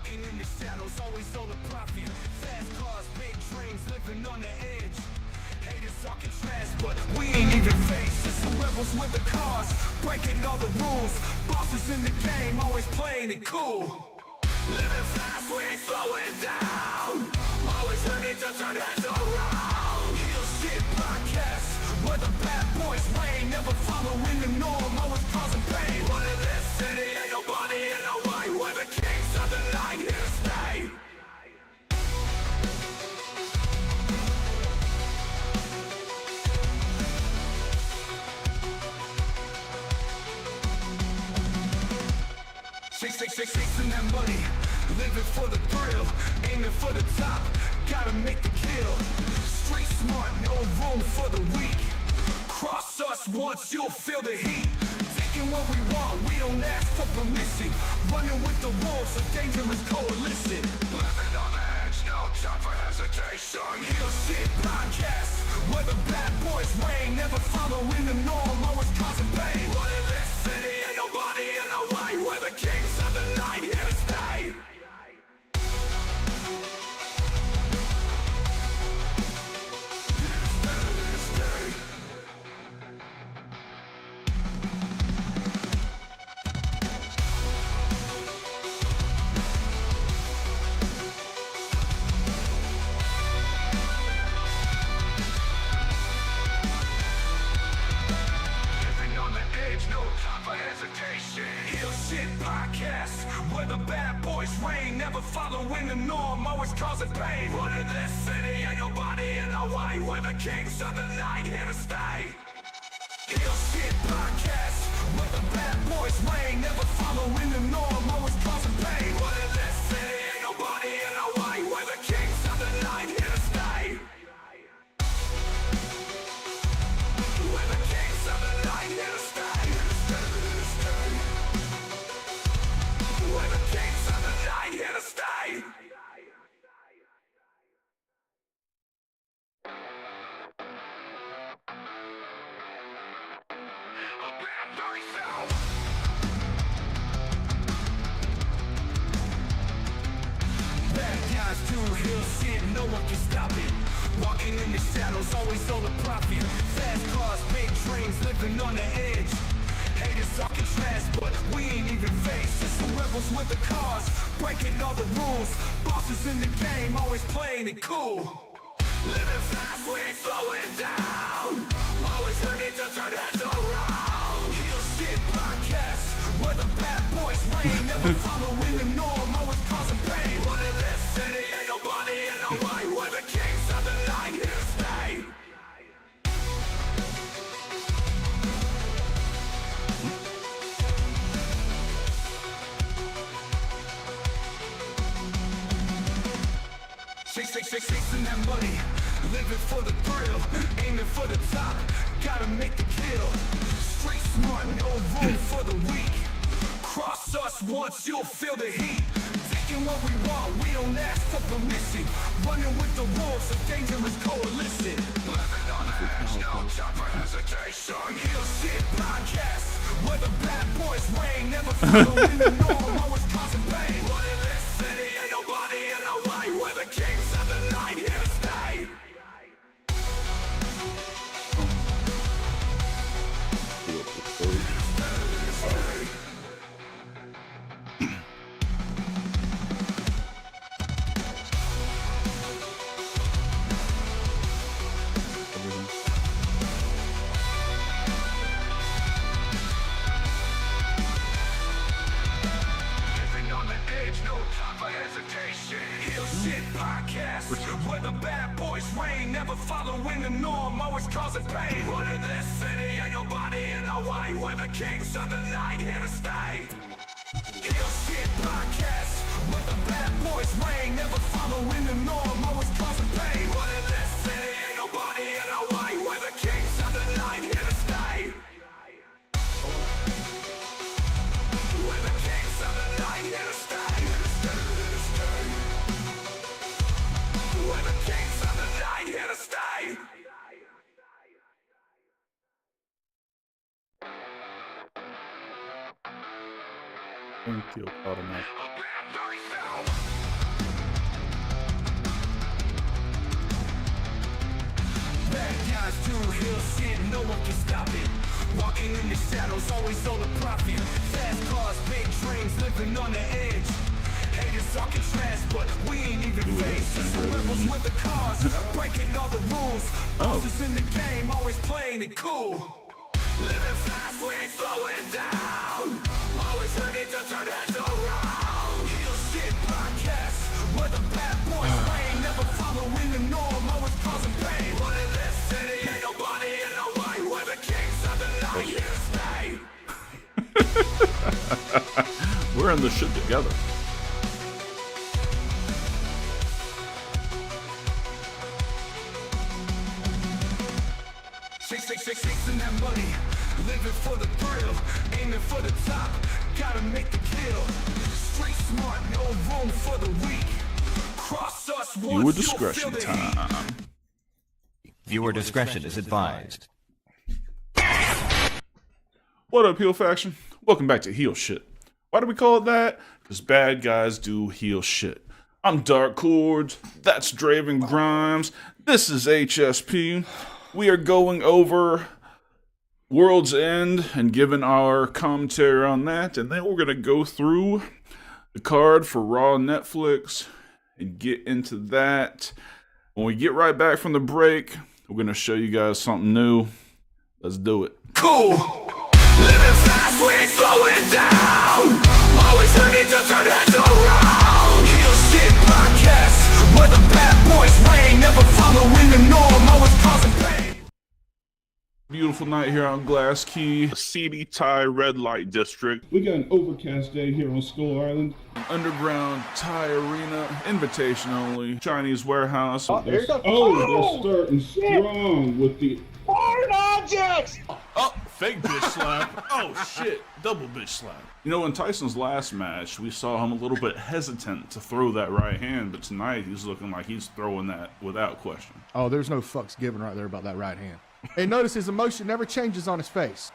Walking in the shadows, always on the profit. Fast cars, big dreams, living on the edge. Haters talking trash, but we ain't even faced. Just some rebels with the cars, breaking all the rules. Bosses in the game, always playing it cool. Living fast, we ain't slowing down. Always ready to turn heads around. Heal shit podcast, where the bad boys reign. Never following the norm, always causing pain. But in this city, ain't nobody in the way. We're the kings of the night, here to stay. Chasing that money, living for the thrill, aiming for the top, gotta make the kill. Street smart, no room for the weak. Cross us once, you'll feel the heat. Taking what we want, we don't ask for permission. Running with the wolves, a dangerous coalition. Living on the edge, no time for hesitation. Heal shit podcast, where the bad boys reign. Never following the norm, always causing pain. But in this city, ain't nobody in the way. We're the kings of the night, here to stay. Where the bad boys reign, never following the norm, always causing pain. But in this city, ain't nobody in the way. We're the kings of the night, here to stay. Heal shit podcast, where the bad boys reign, never following the norm, always causing pain. But in this city, ain't nobody in the way. We're the kings of the night, here to stay. We're the kings of the night, here to stay. We're the kings of the night, here to stay. Bad guys do real shit, no one can stop it. Walking in the shadows, always on the profit. Fast cars, big dreams, living on the edge. Haters talking trash, but we ain't even faced. Just some rebels with the cars, breaking all the rules. Bosses in the game, always playing it cool. Living fast, we ain't slowing down. Always ready to turn heads around. Heal shit podcast, where the bad boys reign. Never following the norm, always causing pain. But in this city, ain't nobody in the way. We're the kings of the night, here to stay. Chasing that money, living for the thrill, aiming for the top, gotta make the kill. Street smart, no room for the weak. Cross us once, you'll feel the heat. Taking what we want, we don't ask for permission. Running with the wolves, a dangerous coalition. Living on the edge, no time for hesitation. Heal shit podcast, where the bad boys reign. Never following the norm, always causing pain. But in this city, ain't nobody in the way. We're the kings of the night, here to stay. Where the bad boys reign, never following the norm, always causing pain. But in this city, ain't nobody in the way. We're the kings of the night, here to stay. Heal shit podcast, where the bad boys reign, never following the norm, always causing pain. But in this city, ain't nobody in the way. We're the kings of the night, here to stay. We're the kings of the night, here to stay. We're the kings of the night, here to stay. Thank you, Automatic. hill shit, no one can stop it. Walking in the shadows, always on the profit. Fast cars, big dreams, living on the edge. Haters talking trash, but we ain't even faced. Just rebels with the cars, breaking all the rules. Bosses in the game, always playing it cool. Living fast, we ain't slowing down. Always ready to turn heads around. Heel shit podcast, where the bad boys reign. Never following the norm, always causing pain. But in this city, ain't nobody in the way. Where the kings of the night here stay. We're in this shit together. Chasing that money, living for the thrill, aiming for the top, gotta make the kill. Street smart, no room for the weak. Cross us once, Viewer discretion time. Viewer discretion is advised. What up, heel faction? Welcome back to Heel Shit. Why do we call it that? Because bad guys do heel shit. I'm Dark Cordz. That's Draven Grimes. This is HSP. We are going over World's End and giving our commentary on that, and then we're going to go through the card for Raw and Netflix and get into that. When we get right back from the break, we're going to show you guys something new. Let's do it. Cool! Living fast, we ain't slowing down. Always ready to turn heads around. Heel shit podcast, where the bad boys reign. Never following the norm, always causing pain. Beautiful night here on Glass Key, seedy Thai red light district. We got an overcast day here on Skull Island. Underground Thai arena, invitation only, Chinese warehouse. They're starting strong with the Foreign objects! Oh, fake bitch slap. Oh shit, double bitch slap. You know, in Tyson's last match, we saw him a little bit hesitant to throw that right hand, but tonight he's looking like he's throwing that without question. Oh, there's no fucks given right there about that right hand. And notice his emotion never changes on his face.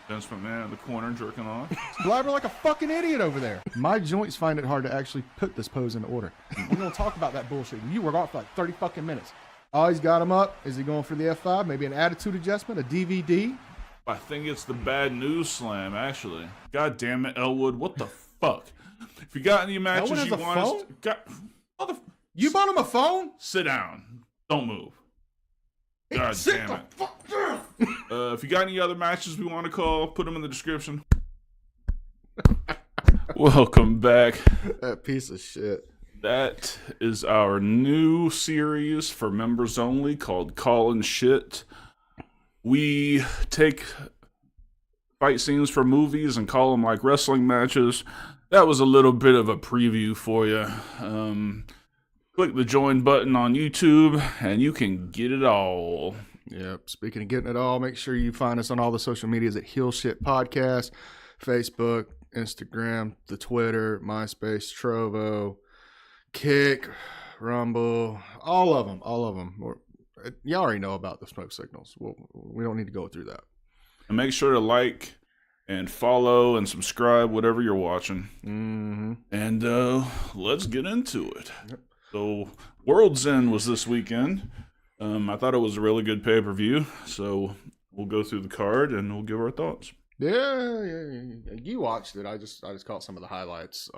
Vince McMahon in the corner jerking off. Blabbering like a fucking idiot over there. My joints find it hard to actually put this pose into order. We're gonna talk about that bullshit. You were off for like 30 fucking minutes. Oh, he's got him up. Is he going for the F5? Maybe an attitude adjustment, a DVD? I think it's the bad news slam, actually. God damn it, Elwood. What the fuck? If you got any matches Elwood you has a want us phone? to... God, You bought him a phone? sit down. Don't move. God Sit damn the it. fuck down. If you got any other matches we want to call, put them in the description. Welcome back. That piece of shit. That is our new series for members only called Callin' Shit. We take fight scenes from movies and call them like wrestling matches. That was a little bit of a preview for you. Click the join button on YouTube and you can get it all. Yep. Speaking of getting it all, make sure you find us on all the social medias at Heel Shit Podcast, Facebook, Instagram, the Twitter, MySpace, Trovo, Kick, Rumble, all of them. You already know about the smoke signals. We don't need to go through that. And make sure to like and follow and subscribe, whatever you're watching. Mm-hmm. And let's get into it. Yep. So, World's End was this weekend. I thought it was a really good pay-per-view. So, we'll go through the card and we'll give our thoughts. Yeah. You watched it. I just caught some of the highlights.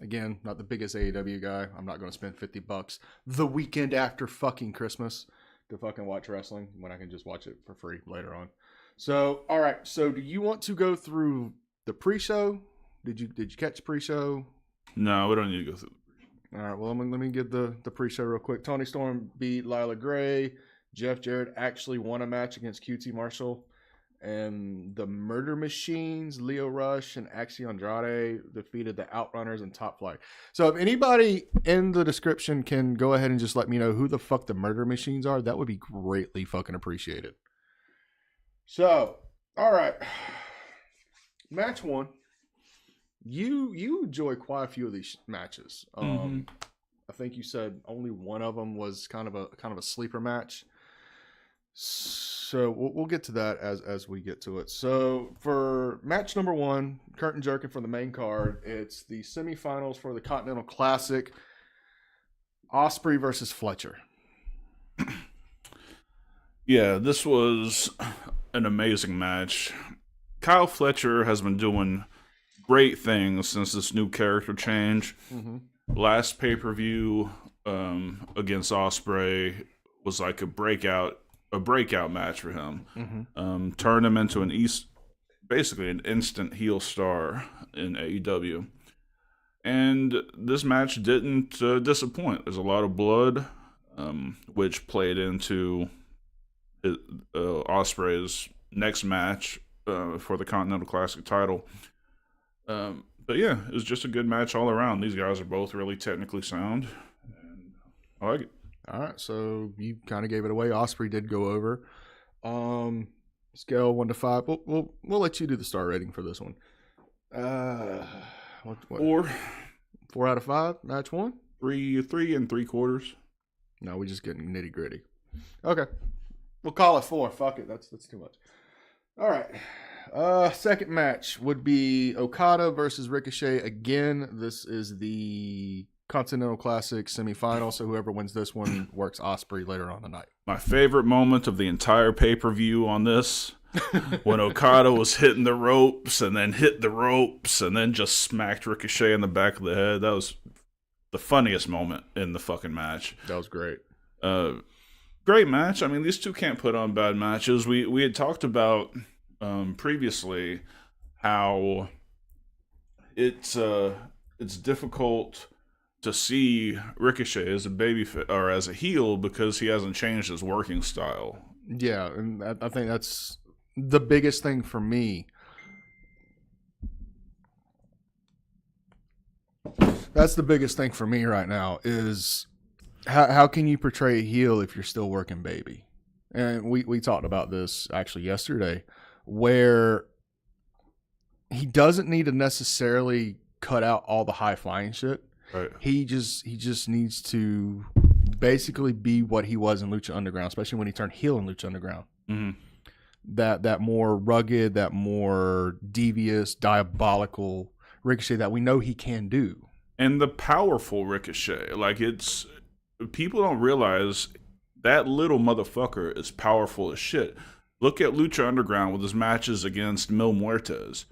Again, not the biggest AEW guy. I'm not going to spend $50 the weekend after fucking Christmas to fucking watch wrestling when I can just watch it for free later on. So, all right. So, do you want to go through the pre-show? Did you catch the pre-show? No, we don't need to go through. All right. Well, let me get the pre-show real quick. Tony Storm beat Lila Gray. Jeff Jarrett actually won a match against QT Marshall. And the Murder Machines, Leo Rush, and Axie Andrade defeated the Outrunners and Top Flight. So if anybody in the description can go ahead and just let me know who the fuck the Murder Machines are, that would be greatly fucking appreciated. So, all right. Match one. You enjoy quite a few of these matches. I think you said only one of them was kind of a sleeper match. So we'll get to that as we get to it. So for match number one, curtain jerking for the main card, it's the semifinals for the Continental Classic. Ospreay versus Fletcher. Yeah, this was an amazing match. Kyle Fletcher has been doing great things since this new character change. Last pay-per-view against Ospreay was like a breakout match for him. Turned him into basically an instant heel star in AEW. And this match didn't disappoint. There's a lot of blood, which played into Ospreay's next match for the Continental Classic title. But yeah, it was just a good match all around. These guys are both really technically sound, and I like it. All right, so you kind of gave it away. Ospreay did go over. Scale 1 to 5. We'll let you do the star rating for this one. What? 4 out of 5. Match 1. 3 3/4. No, we're just getting nitty gritty. Okay, we'll call it 4. Fuck it, that's too much. All right. Second match would be Okada versus Ricochet. Again, this is the Continental Classic semifinal, so whoever wins this one works Ospreay later on the night. My favorite moment of the entire pay-per-view on this, when Okada was hitting the ropes and then hit the ropes and then just smacked Ricochet in the back of the head. That was the funniest moment in the fucking match. That was great. Great match. I mean, these two can't put on bad matches. We had talked about previously how it's difficult to see Ricochet as a or as a heel because he hasn't changed his working style. Yeah, and I think that's the biggest thing for me. That's the biggest thing for me right now is how can you portray a heel if you're still working baby? And we talked about this actually yesterday, where he doesn't need to necessarily cut out all the high flying shit. Right. He just needs to basically be what he was in Lucha Underground, especially when he turned heel in Lucha Underground. Mm-hmm. That more rugged, that more devious, diabolical Ricochet that we know he can do. And the powerful Ricochet. Like, it's... People don't realize that little motherfucker is powerful as shit. Look at Lucha Underground with his matches against Mil Muertes.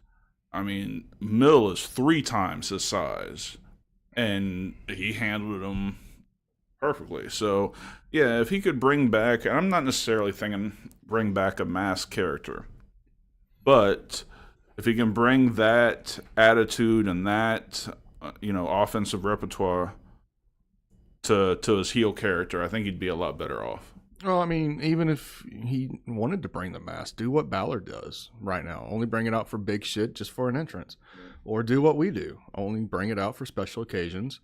I mean, Mil is 3 times his size. And he handled him perfectly. So, yeah, if he could bring back... I'm not necessarily thinking bring back a masked character. But if he can bring that attitude and that, offensive repertoire to his heel character, I think he'd be a lot better off. Well, I mean, even if he wanted to bring the mask, do what Balor does right now. Only bring it out for big shit just for an entrance. Or do what we do. Only bring it out for special occasions.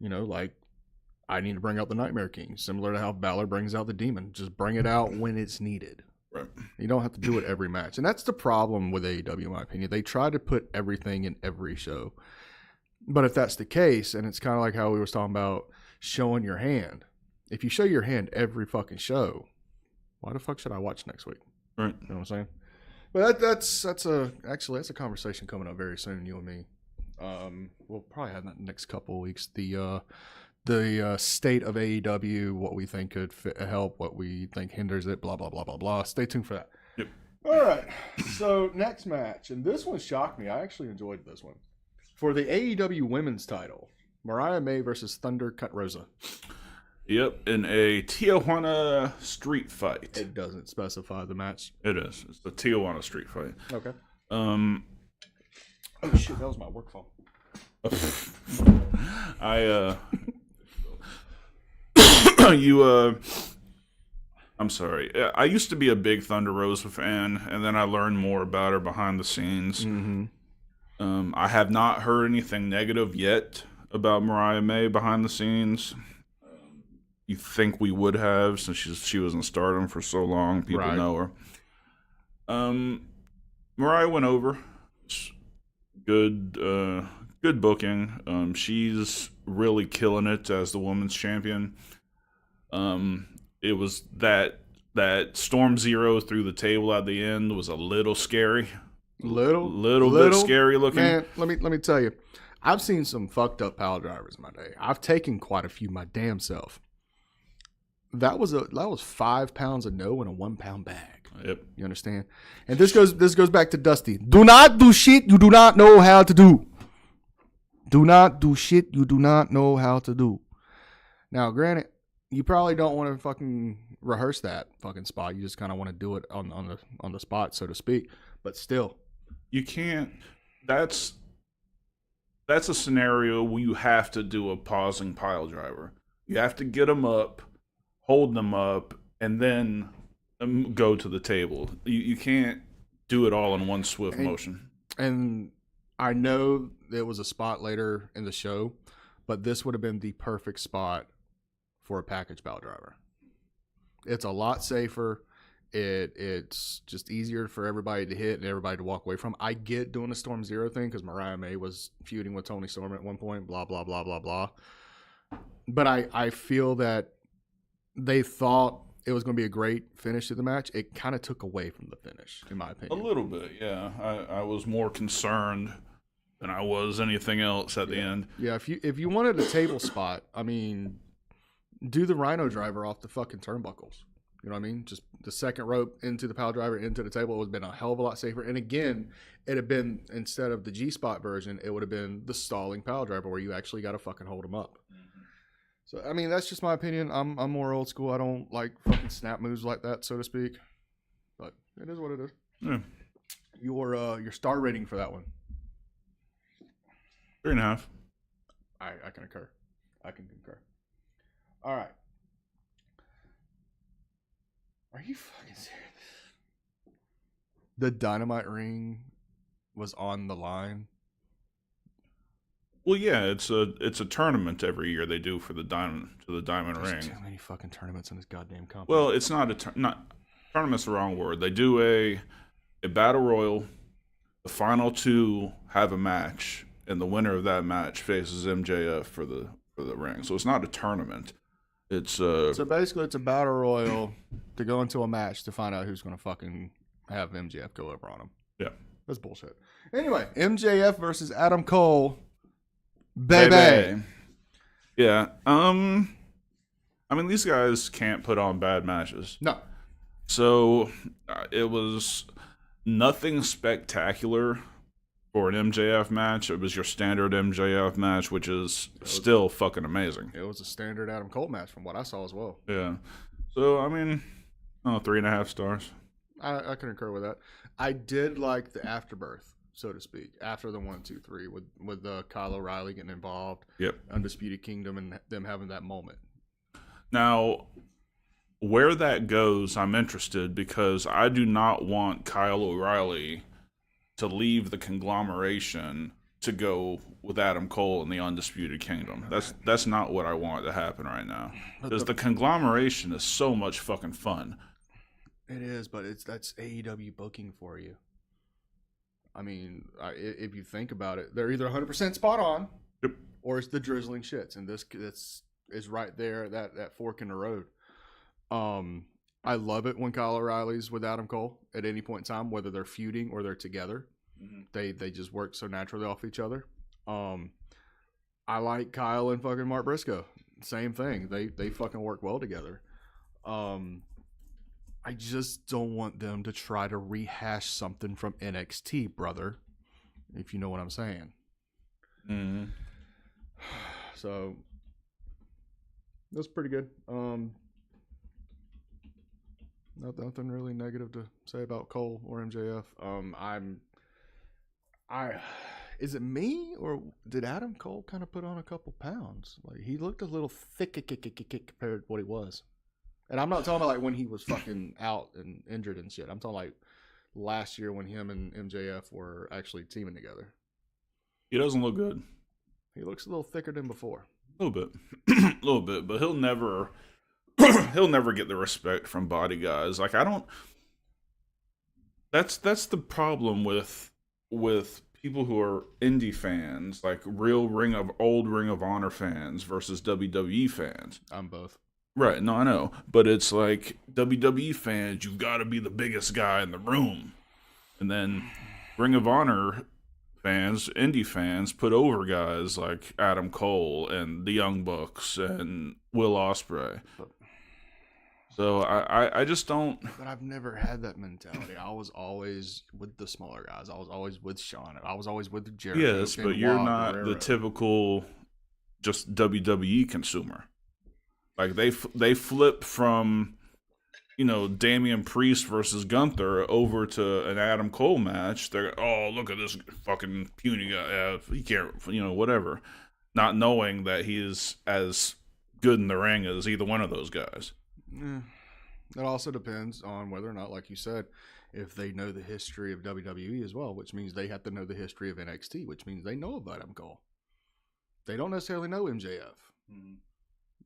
Like I need to bring out the Nightmare King. Similar to how Balor brings out the Demon. Just bring it out when it's needed. Right. You don't have to do it every match. And that's the problem with AEW, in my opinion. They try to put everything in every show. But if that's the case, and it's kind of like how we was talking about showing your hand. If you show your hand every fucking show, why the fuck should I watch next week? Right. You know what I'm saying? But that's a conversation coming up very soon, you and me. We'll probably have that next couple of weeks. The state of AEW, what we think could help, what we think hinders it, blah blah blah blah blah. Stay tuned for that. Yep. All right. So next match, and this one shocked me. I actually enjoyed this one. For the AEW Women's title, Mariah May versus Thunder Cut Rosa. Yep, in a Tijuana street fight. It doesn't specify the match. It is. It's the Tijuana street fight. Okay. Oh shit, that was my work phone. I'm sorry. I used to be a big Thunder Rosa fan, and then I learned more about her behind the scenes. Mm-hmm. I have not heard anything negative yet about Mariah May behind the scenes. You think we would have, since she was in Stardom for so long. People know her. Mariah went over. Good booking. She's really killing it as the women's champion. It was that Storm Zero through the table at the end was a little scary. Little bit scary looking. Man, let me tell you, I've seen some fucked up pile drivers in my day. I've taken quite a few my damn self. that was 5 pounds of no in a 1 pound bag. Yep. You understand? And this goes back to Dusty. Do not do shit you do not know how to do. Do not do shit you do not know how to do. Now, granted, you probably don't want to fucking rehearse that fucking spot. You just kind of want to do it on the spot, so to speak. But still, You can't. That's a scenario where you have to do a pausing pile driver. You have to get them up, hold them up, and then go to the table. You can't do it all in one swift motion. And I know there was a spot later in the show, but this would have been the perfect spot for a package pile driver. It's a lot safer. It's just easier for everybody to hit and everybody to walk away from. I get doing the Storm Zero thing because Mariah May was feuding with Toni Storm at one point, blah, blah, blah, blah, blah. But I feel that they thought it was going to be a great finish to the match. It kind of took away from the finish, in my A opinion. little bit, yeah. I was more concerned than I was anything else at the end. Yeah, if you wanted a table spot, I mean, do the Rhino driver off the fucking turnbuckles. You know what I mean? Just the second rope into the pile driver, into the table. It would have been a hell of a lot safer. And again, it had been, instead of the G-spot version, it would have been the stalling pile driver where you actually got to fucking hold them up. So, I mean, that's just my opinion. I'm more old school. I don't like fucking snap moves like that, so to speak. But it is what it is. Yeah. Your star rating for that one? 3.5. I can concur. I can concur. All right. Are you fucking serious? The Dynamite ring was on the line. Well, yeah, it's a tournament every year they do for the diamond There's ring. too many fucking tournaments in this goddamn company. Well, it's not tournament's the wrong word. They do a battle royal. The final two have a match, and the winner of that match faces MJF for the ring. So it's not a tournament. It's so basically, it's a battle royal to go into a match to find out who's going to fucking have MJF go over on him. yeah. That's bullshit. Anyway, MJF versus Adam Cole. Baby. Yeah. I mean, these guys can't put on bad matches. No. So it was nothing spectacular for an MJF match. It was your standard MJF match, which is still fucking amazing. It was a standard Adam Cole match from what I saw as well. Yeah. So, I mean, 3.5 stars. I can concur with that. I did like the afterbirth, so to speak, after the 1, 2, 3 with Kyle O'Reilly getting involved. Yep. Undisputed Kingdom and them having that moment. Now, where that goes, I'm interested because I do not want Kyle O'Reilly to leave the conglomeration to go with Adam Cole in the Undisputed Kingdom. That's not what I want to happen right now. Because the conglomeration is so much fucking fun. It is, but that's AEW booking for you. I mean, if you think about it, they're either 100% spot on, Yep. or it's the drizzling shits, and this is right there that fork in the road. I love it when Kyle O'Reilly's with Adam Cole at any point in time, whether they're feuding or they're together. Mm-hmm. They just work so naturally off each other. I like Kyle and fucking Mark Briscoe. Same thing. They fucking work well together. I just don't want them to try to rehash something from NXT, brother. If you know what I'm saying. Mm-hmm. So that's pretty good. Nothing really negative to say about Cole or MJF. Is it me or did Adam Cole kind of put on a couple pounds? Like he looked a little thick compared to what he was. And I'm not talking about like when he was fucking out and injured and shit. I'm talking like last year when him and MJF were actually teaming together. He doesn't look good. He looks a little thicker than before. A little bit, but he'll never get the respect from body guys. Like I don't. That's the problem with people who are indie fans, like real old Ring of Honor fans versus WWE fans. I'm both. Right, no, I know. But it's like WWE fans, you've got to be the biggest guy in the room. And then Ring of Honor fans, indie fans, put over guys like Adam Cole and the Young Bucks and Will Ospreay. So I just don't. But I've never had that mentality. I was always with the smaller guys. I was always with Sean. I was always with Jericho. Yes, but you're not the typical just WWE consumer. Like they flip from, Damian Priest versus Gunther over to an Adam Cole match. They're, oh, look at this fucking puny guy. He can't, whatever. Not knowing that he is as good in the ring as either one of those guys. It also depends on whether or not, like you said, if they know the history of WWE as well, which means they have to know the history of NXT, which means they know about Adam Cole. They don't necessarily know MJF,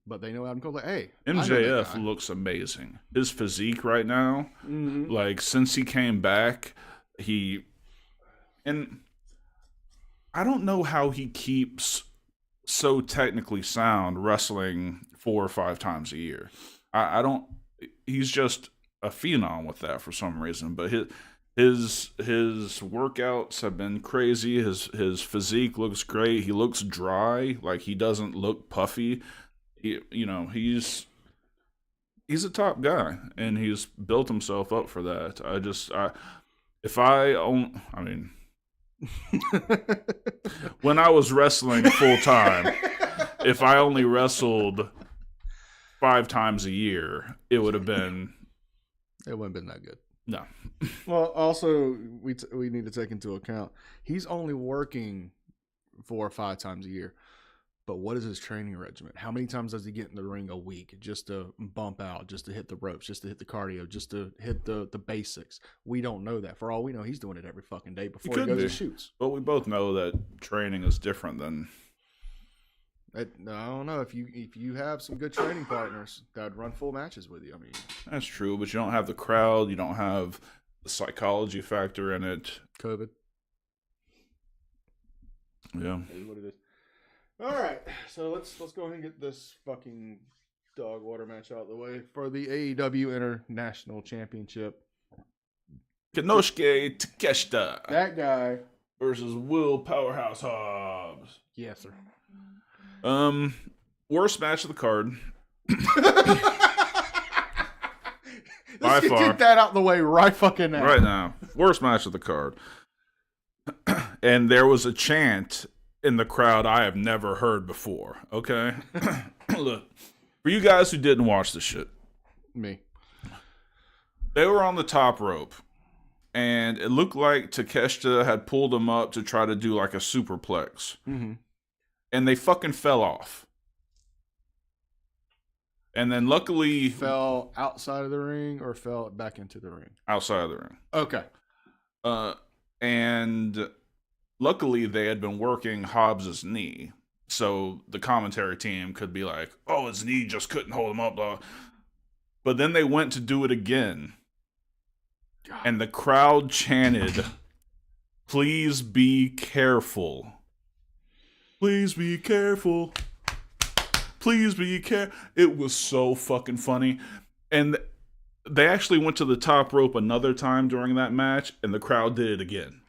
but they know Adam Cole. Like, hey, MJF looks amazing. His physique right now, like since he came back, and I don't know how he keeps so technically sound wrestling 4 or 5 times a year. I don't. He's just a phenom with that for some reason. But his workouts have been crazy. His physique looks great. He looks dry. Like he doesn't look puffy. He's a top guy, and he's built himself up for that. When I was wrestling full time, if I only wrestled 5 times a year, it would have been. It wouldn't have been that good. No. Well, also we need to take into account he's only working 4 or 5 times a year. But what is his training regimen? How many times does he get in the ring a week just to bump out, just to hit the ropes, just to hit the cardio, just to hit the basics? We don't know that. For all we know, he's doing it every fucking day before he goes and shoots. But we both know that training is different than. I don't know if you have some good training partners that would run full matches with you. I mean, that's true, but you don't have the crowd. You don't have the psychology factor in it. COVID. Yeah. That is what it is. All right, so let's go ahead and get this fucking dog water match out of the way for the AEW International Championship. Konosuke Takeshita. That guy versus Will Powerhouse Hobbs. Yes, sir. Worst match of the card. Let's get that out the way right fucking now. Right now. Worst match of the card. And there was a chant in the crowd I have never heard before. Okay? Look, for you guys who didn't watch this shit. Me. They were on the top rope. And it looked like Takeshita had pulled him up to try to do like a superplex. Mm-hmm. And they fucking fell off. And then luckily... Fell outside of the ring or fell back into the ring? Outside of the ring. Okay. And luckily they had been working Hobbs' knee. So the commentary team could be like, oh, his knee just couldn't hold him up. Blah. But then they went to do it again. God. And the crowd chanted, please be careful. Please be careful. Please be careful. It was so fucking funny. And they actually went to the top rope another time during that match, and the crowd did it again.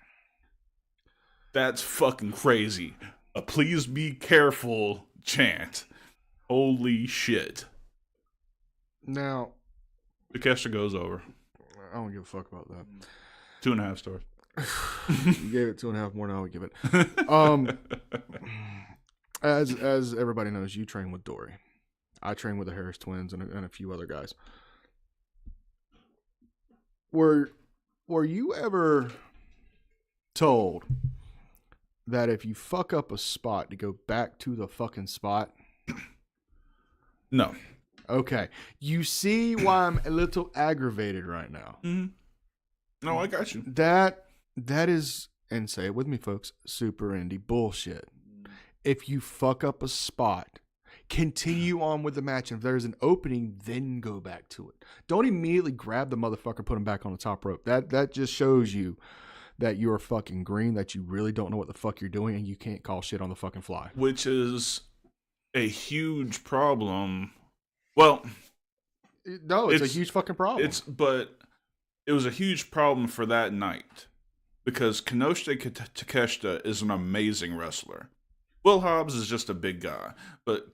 That's fucking crazy. A please be careful chant. Holy shit. Now, Takeshita goes over. I don't give a fuck about that. 2.5 stars. You gave it 2.5 more than I would give it. As everybody knows, you train with Dory. I train with the Harris twins and a few other guys. Were you ever told that if you fuck up a spot to go back to the fucking spot? No. Okay. You see why I'm a little aggravated right now. Mm-hmm. No, I got you. That is, and say it with me, folks, super indie bullshit. If you fuck up a spot, continue on with the match. And if there's an opening, then go back to it. Don't immediately grab the motherfucker, put him back on the top rope. That just shows you that you're fucking green, that you really don't know what the fuck you're doing, and you can't call shit on the fucking fly. Which is a huge problem. Well, no, it's a huge fucking problem. But it was a huge problem for that night because Konosuke Takeshita is an amazing wrestler. Will Hobbs is just a big guy, but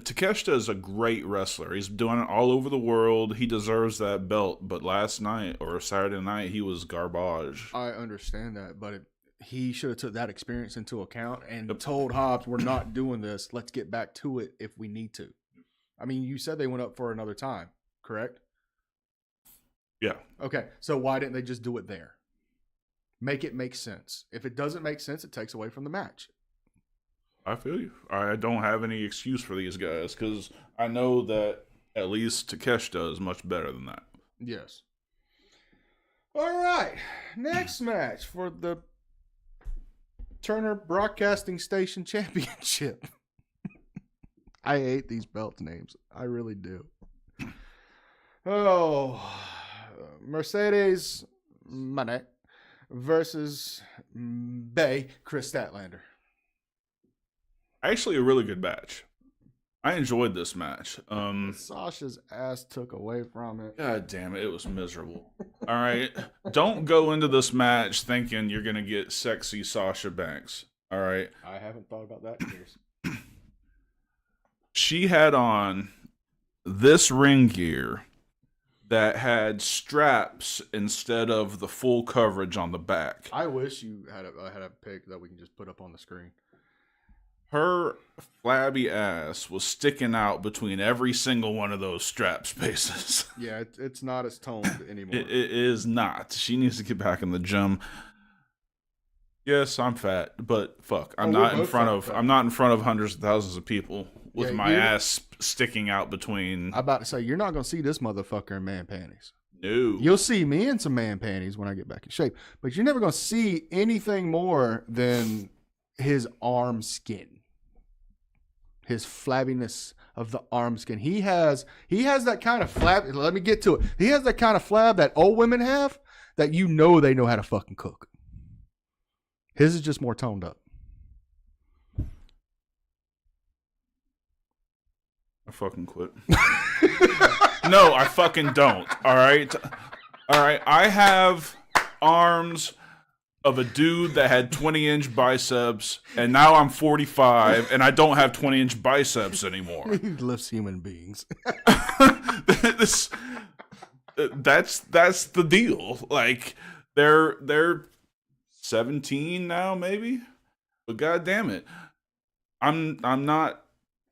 Takeshita is a great wrestler. He's doing it all over the world. He deserves that belt. But last night or Saturday night, he was garbage. I understand that, but he should have took that experience into account and told Hobbs, "We're not doing this. Let's get back to it if we need to." I mean, you said they went up for another time, correct? Yeah. Okay, so why didn't they just do it there? Make it make sense. If it doesn't make sense, it takes away from the match. I feel you. I don't have any excuse for these guys because I know that at least Takeshita is much better than that. Yes. All right, next match for the Turner Broadcasting Station Championship. I hate these belt names. I really do. Oh, Mercedes Moné versus Bay Chris Statlander. Actually, a really good match. I enjoyed this match. Sasha's ass took away from it. God damn it, it was miserable. All right, don't go into this match thinking you're gonna get sexy Sasha Banks. All right, I haven't thought about that in years. she had on this ring gear that had straps instead of the full coverage on the back. I wish you had a pic that we can just put up on the screen. Her flabby ass was sticking out between every single one of those strap spaces. Yeah, it's not as toned anymore. It is not. She needs to get back in the gym. Yes, I'm fat, but fuck, I'm not in front of hundreds of thousands of people with my ass sticking out between. I'm about to say, you're not going to see this motherfucker in man panties. No. You'll see me in some man panties when I get back in shape, but you're never going to see anything more than his arm skin. His flabbiness of the arm skin. He has that kind of flab. Let me get to it. He has that kind of flab that old women have that they know how to fucking cook. His is just more toned up. I fucking quit. No, I fucking don't. All right. I have arms of a dude that had 20-inch biceps, and now I'm 45, and I don't have 20-inch biceps anymore. He lifts human beings. That's the deal. Like they're 17 now, maybe, but god damn it, I'm not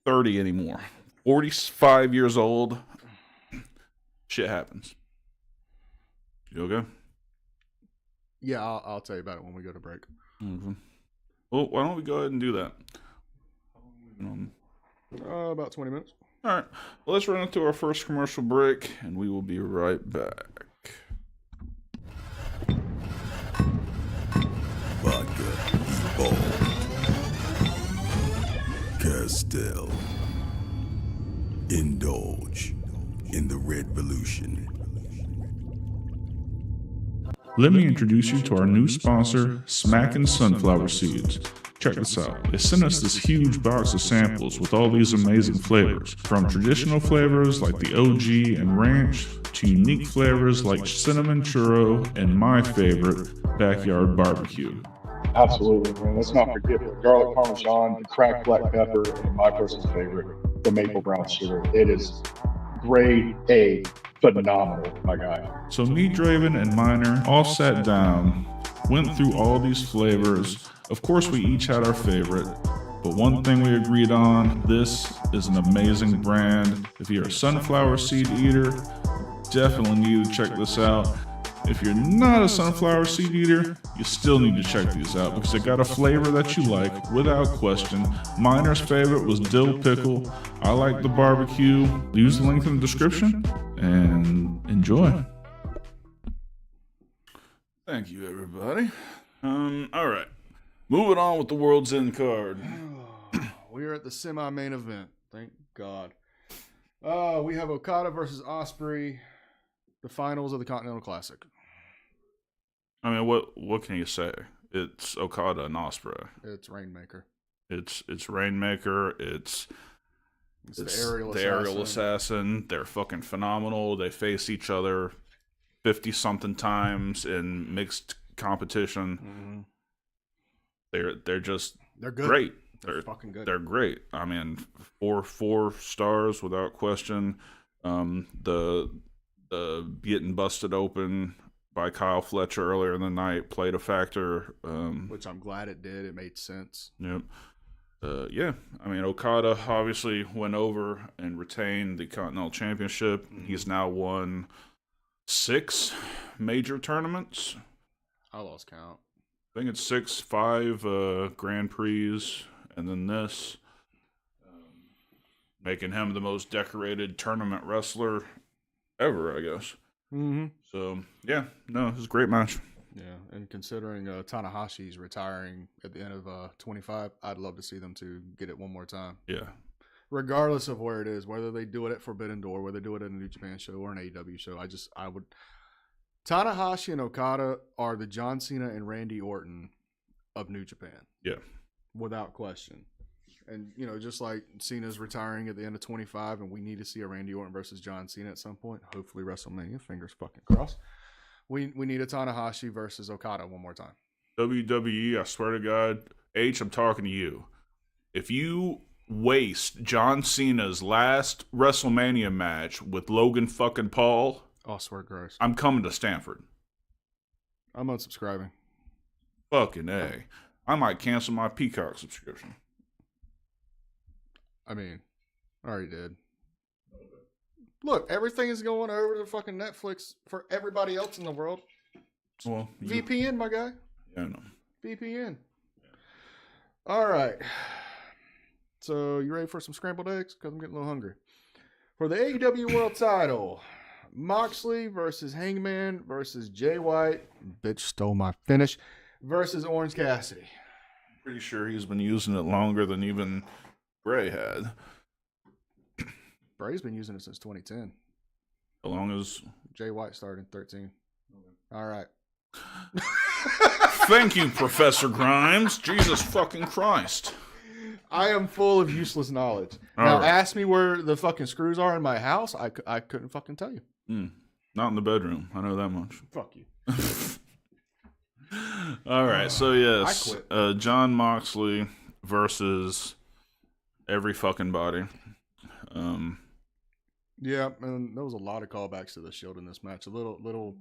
30 anymore. 45 years old. Shit happens. You okay? Yeah, I'll tell you about it when we go to break. Mm-hmm. Well, why don't we go ahead and do that? About 20 minutes. All right. Well, let's run into our first commercial break, and we will be right back. Vodka, Ball, Castell. Indulge in the revolution. Let me introduce you to our new sponsor, Smackin' Sunflower Seeds. Check this out. They sent us this huge box of samples with all these amazing flavors, from traditional flavors like the OG and ranch, to unique flavors like cinnamon churro and my favorite, backyard barbecue. Absolutely, man. Let's not forget the garlic parmesan, the cracked black pepper, and my personal favorite, the maple brown sugar. It is grade A, phenomenal, my guy. So me, Draven, and Miner all sat down, went through all these flavors. Of course, we each had our favorite, but one thing we agreed on, this is an amazing brand. If you're a sunflower seed eater, definitely need to check this out. If you're not a sunflower seed eater, you still need to check these out because they got a flavor that you like, without question. Miner's favorite was dill pickle. I like the barbecue. Use the link in the description and enjoy. Thank you, everybody. All right. Moving on with the World's End card. We are at the semi-main event. Thank God. We have Okada versus Ospreay, the finals of the Continental Classic. I mean, what can you say? It's Okada and Ospreay. It's Rainmaker. It's Rainmaker. It's the aerial assassin. They're fucking phenomenal. They face each other 50-something times in mixed competition. Mm-hmm. They're good. Great. They're fucking good. They're great. I mean, four stars without question. The getting busted open by Kyle Fletcher earlier in the night played a factor. Which I'm glad it did. It made sense. Yep. Yeah, I mean, Okada obviously went over and retained the Continental Championship. He's now won 6 major tournaments. I lost count. I think it's 6, 5 Grand Prix, and then this, making him the most decorated tournament wrestler ever, I guess. Mm-hmm. So, yeah, no, it was a great match. Yeah, and considering Tanahashi's retiring at the end of 25, I'd love to see them two get it one more time. Yeah. Regardless of where it is, whether they do it at Forbidden Door, whether they do it at a New Japan show or an AEW show, I would. Tanahashi and Okada are the John Cena and Randy Orton of New Japan. Yeah. Without question. And, you know, just like Cena's retiring at the end of 25, and we need to see a Randy Orton versus John Cena at some point, hopefully WrestleMania, fingers fucking crossed. We need a Tanahashi versus Okada one more time. WWE, I swear to God, H, I'm talking to you. If you waste John Cena's last WrestleMania match with Logan fucking Paul, Oh, swear gross. I'm coming to Stanford. I'm unsubscribing. Fucking A. I might cancel my Peacock subscription. I mean, I already did. Look, everything is going over to fucking Netflix for everybody else in the world. Well, VPN, my guy. Yeah, I know. VPN. All right. So, you ready for some scrambled eggs? Because I'm getting a little hungry. For the AEW World title, Moxley versus Hangman versus Jay White. Bitch stole my finish. Versus Orange Cassidy. Pretty sure he's been using it longer than even Bray had. Bray's been using it since 2010. As long as... Jay White started in 13. All right. Thank you, Professor Grimes. Jesus fucking Christ. I am full of useless knowledge. All Now, right. ask me where the fucking screws are in my house. I couldn't fucking tell you. Not in the bedroom. I know that much. Fuck you. All right, so yes, I quit. John Moxley versus every fucking body. Yeah, and there was a lot of callbacks to the Shield in this match. A little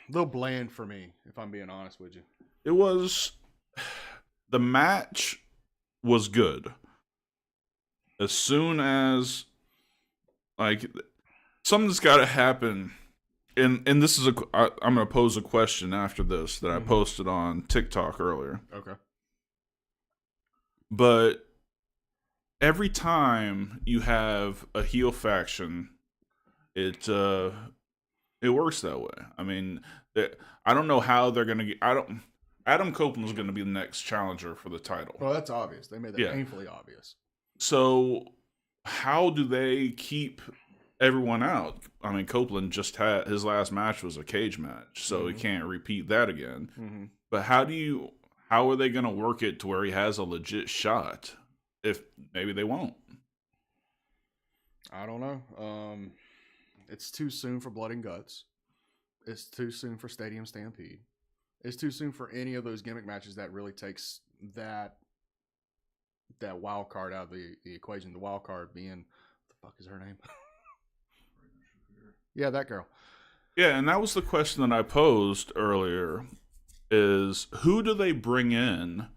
bland for me, if I'm being honest with you. It was... The match was good. As soon as... Like, something's got to happen. And this is I'm going to pose a question after this that I posted on TikTok earlier. Okay. But every time you have a heel faction, it works that way. I mean, I don't know how they're going to get... Adam Copeland's going to be the next challenger for the title. Well, that's obvious. They made that painfully obvious. So how do they keep everyone out? I mean, Copeland just had his last match was a cage match, so he can't repeat that again. Mm-hmm. But how are they going to work it to where he has a legit shot? If maybe they won't. I don't know. It's too soon for Blood and Guts. It's too soon for Stadium Stampede. It's too soon for any of those gimmick matches that really takes that wild card out of the equation. The wild card being, what the fuck is her name? Yeah, that girl. Yeah, and that was the question that I posed earlier, is who do they bring in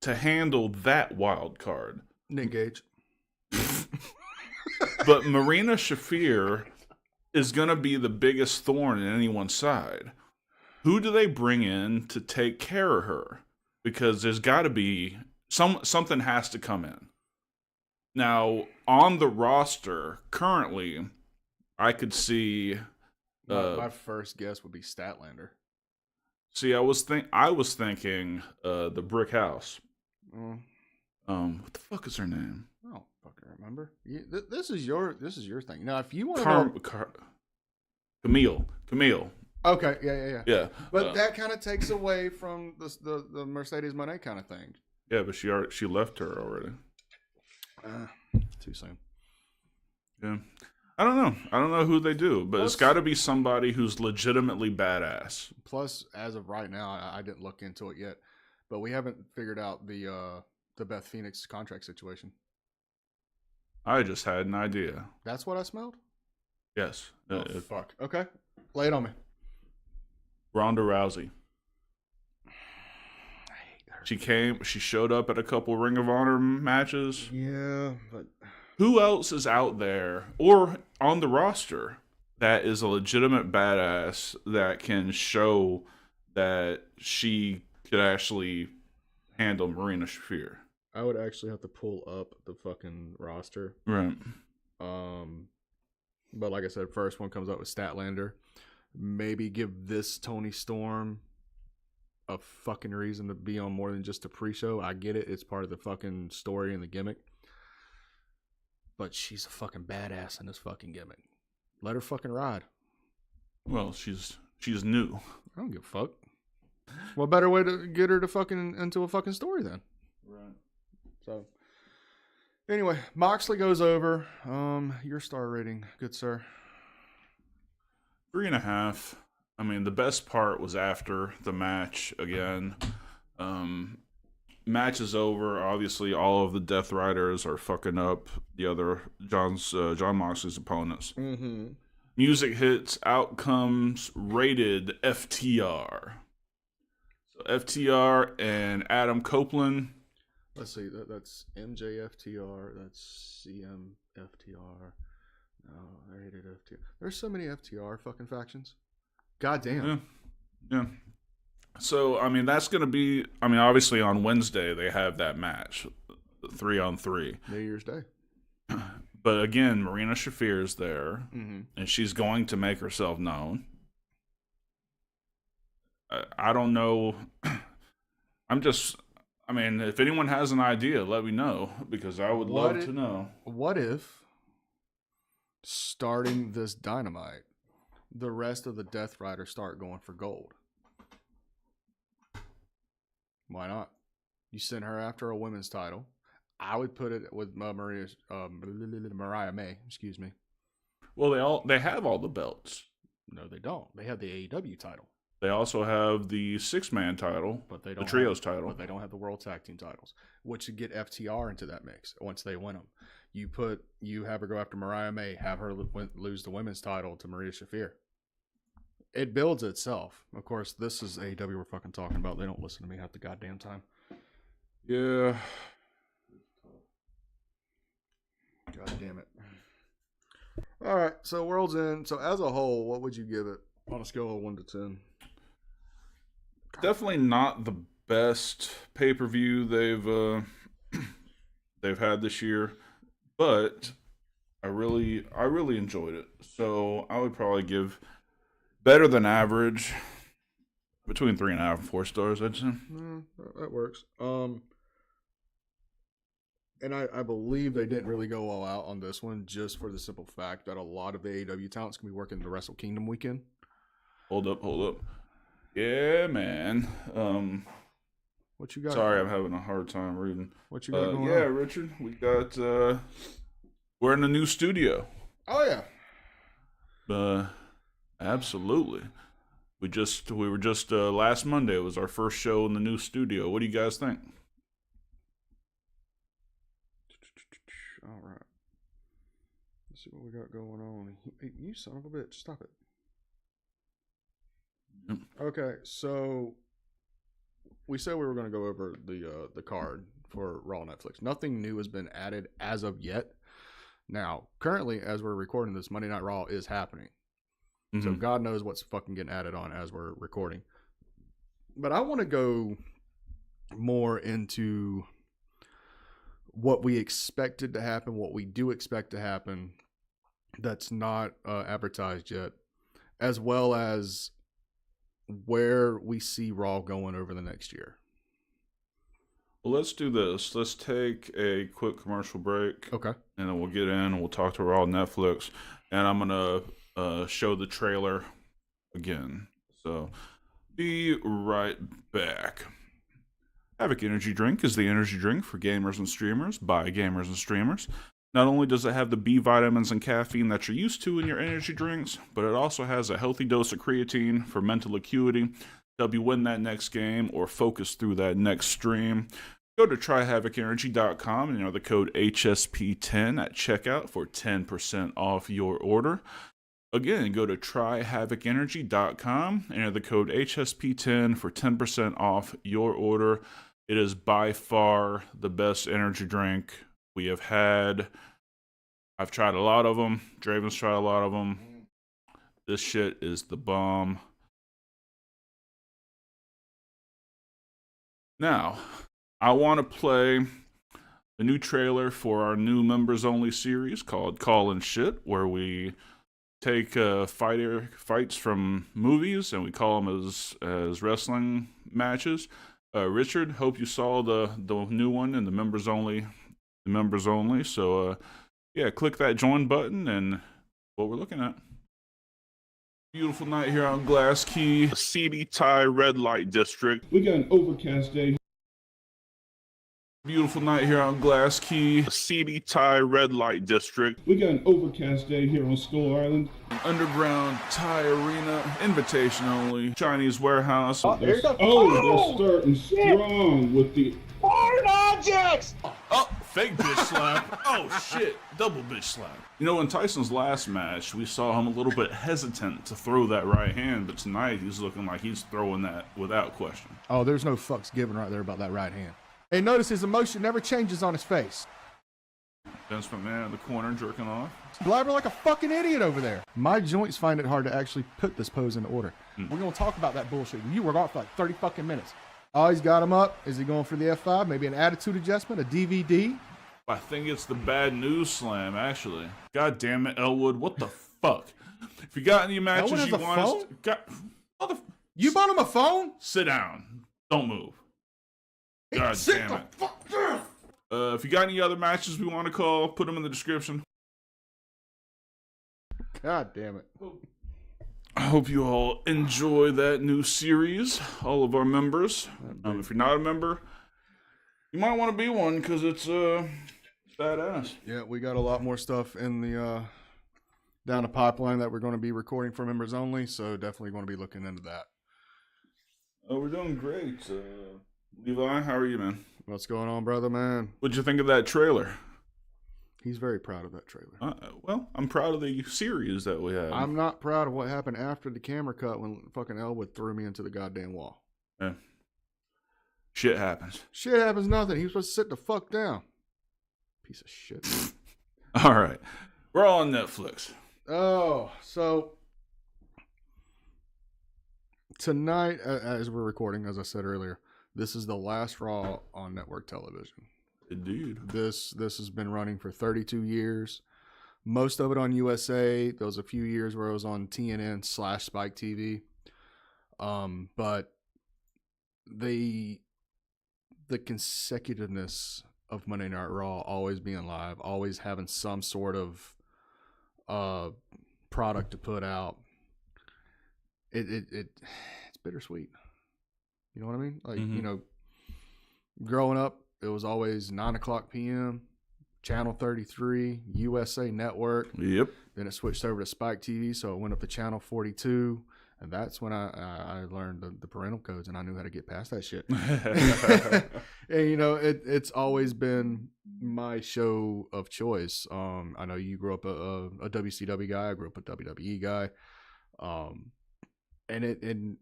to handle that wild card? Nick Gage. But Marina Shafir is going to be the biggest thorn in anyone's side. Who do they bring in to take care of her? Because there's got to be something has to come in. Now, on the roster currently, I could see. My first guess would be Statlander. See, I was thinking the Brick House. What the fuck is her name? I don't fucking remember. This is your thing. Now, if you want to Camille. Okay, yeah. Yeah, But that kind of takes away from the Mercedes Moné kind of thing. Yeah, but she left her already. Too soon. Yeah, I don't know who they do, but it's got to be somebody who's legitimately badass. Plus, as of right now, I didn't look into it yet, but we haven't figured out the the Beth Phoenix contract situation. I just had an idea. That's what I smelled? Yes. Oh, fuck. Okay. Lay it on me. Ronda Rousey. I hate her. She showed up at a couple Ring of Honor matches. Yeah, but Who else is out there or on the roster that is a legitimate badass that can show that she could actually handle Marina Shafir? I would actually have to pull up the fucking roster. Right. But like I said, first one comes up with Statlander. Maybe give this Tony Storm a fucking reason to be on more than just a pre-show. I get it. It's part of the fucking story and the gimmick. But she's a fucking badass in this fucking gimmick. Let her fucking ride. Well, she's new. I don't give a fuck. What better way to get her to fucking into a fucking story then? Right. So, anyway, Moxley goes over. Your star rating, good sir. 3.5. I mean, the best part was after the match again. Match is over. Obviously, all of the Death Riders are fucking up the other John Moxley's opponents. Mm-hmm. Music hits. Out comes rated FTR. So FTR and Adam Copeland. Let's see. That's MJFTR. That's CMFTR. No, rated FTR. There's so many FTR fucking factions. God damn. Yeah. So, I mean, that's going to be... I mean, obviously on Wednesday they have that match. 3-on-3. New Year's Day. But again, Marina Shafir is there. Mm-hmm. And she's going to make herself known. I don't know. I mean, if anyone has an idea, let me know. Because I would love to know. What if, starting this Dynamite, the rest of the Death Riders start going for gold? Why not? You send her after a women's title. I would put it with Mariah May. Excuse me. Well, they have all the belts. No, they don't. They have the AEW title, They also have the 6-man title, but they the don't trios title. But they don't have the World Tag Team titles, which would get FTR into that mix once they win them. You have her go after Mariah May, have her lose the women's title to Maria Shafir. It builds itself. Of course, this is AEW we're fucking talking about. They don't listen to me half the goddamn time. Yeah. God damn it. All right, so World's End. So as a whole, what would you give it on a scale of 1 to 10? Definitely not the best pay-per-view they've had this year, but I really enjoyed it. So I would probably give better than average, between 3.5 and 4 stars, I'd say. That works. And I believe they didn't really go all out on this one, just for the simple fact that a lot of the AEW talent's gonna be working the Wrestle Kingdom weekend. Hold up. Yeah, man. What you got? Sorry, I'm having a hard time reading. What you got going yeah, on? Richard, we got, we're in a new studio. Oh yeah. Absolutely. We were just last Monday was our first show in the new studio. What do you guys think? All right. Let's see what we got going on. You son of a bitch! Stop it. Yep. Okay, so we said we were going to go over the card for Raw Netflix. Nothing new has been added as of yet. Now, currently, as we're recording this, Monday Night Raw is happening. So God knows what's fucking getting added on as we're recording. But I want to go more into what we expected to happen, what we do expect to happen that's not advertised yet, as well as where we see Raw going over the next year. Well, let's do this. Let's take a quick commercial break. Okay. And then we'll get in and we'll talk to Raw Netflix. And I'm going to show the trailer again. So be right back. Havoc Energy Drink is the energy drink for gamers and streamers by gamers and streamers. Not only does it have the B vitamins and caffeine that you're used to in your energy drinks, but it also has a healthy dose of creatine for mental acuity to help you win that next game or focus through that next stream. Go to tryhavocenergy.com and enter the code HSP10 at checkout for 10% off your order. Again, go to tryhavocenergy.com and enter the code HSP10 for 10% off your order. It is by far the best energy drink we have had. I've tried a lot of them. Draven's tried a lot of them. This shit is the bomb. Now, I want to play the new trailer for our new members only series called Call and Shit, where we take fights from movies and we call them as wrestling matches. Richard, hope you saw the new one and the members only. So yeah, click that join button and what we're looking at. Beautiful night here on Glass Key, seedy Thai red light district. We got an overcast day. Beautiful night here on Glass Key, seedy Thai red light district. We got an overcast day here on Skull Island. Underground Thai arena, invitation only, Chinese warehouse. Oh, they're starting strong with the Foreign objects! Oh, fake bitch slap. Oh shit, double bitch slap. You know, in Tyson's last match, we saw him a little bit hesitant to throw that right hand, but tonight he's looking like he's throwing that without question. Oh, there's no fucks given right there about that right hand. And notice his emotion never changes on his face. Vince McMahon in the corner jerking off. Blabber like a fucking idiot over there. My joints find it hard to actually put this pose into order. We're going to talk about that bullshit. You were gone for like 30 fucking minutes. Oh, he's got him up. Is he going for the F5? Maybe an attitude adjustment, a DVD? I think it's the bad news slam, actually. God damn it, Elwood. What the fuck? If you got any matches Elwood has you a want us phone? to... You bought him a phone? Sit down. Don't move. God damn it. If you got any other matches we want to call, put them in the description. God damn it. I hope you all enjoy that new series, all of our members. If you're not a member, you might want to be one because it's badass. Yeah, we got a lot more stuff in the down the pipeline that we're going to be recording for members only, so definitely going to be looking into that. Oh, we're doing great. Levi, how are you, man? What's going on, brother, man? What'd you think of that trailer? He's very proud of that trailer. Well, I'm proud of the series that we have. I'm not proud of what happened after the camera cut when fucking Elwood threw me into the goddamn wall. Yeah. Shit happens. Shit happens nothing. He was supposed to sit the fuck down. Piece of shit. All right. We're all on Netflix. Oh, so tonight, as we're recording, as I said earlier, this is the last Raw on network television. Indeed. This has been running for 32 years. Most of it on USA. There was a few years where it was on TNN/Spike TV. But the consecutiveness of Monday Night Raw always being live, always having some sort of product to put out. It's bittersweet. You know what I mean? Like, you know, growing up, it was always 9:00 p.m., Channel 33, USA Network. Yep. Then it switched over to Spike TV, so it went up to Channel 42. And that's when I learned the parental codes and I knew how to get past that shit. And, you know, it's always been my show of choice. I know you grew up a WCW guy. I grew up a WWE guy. And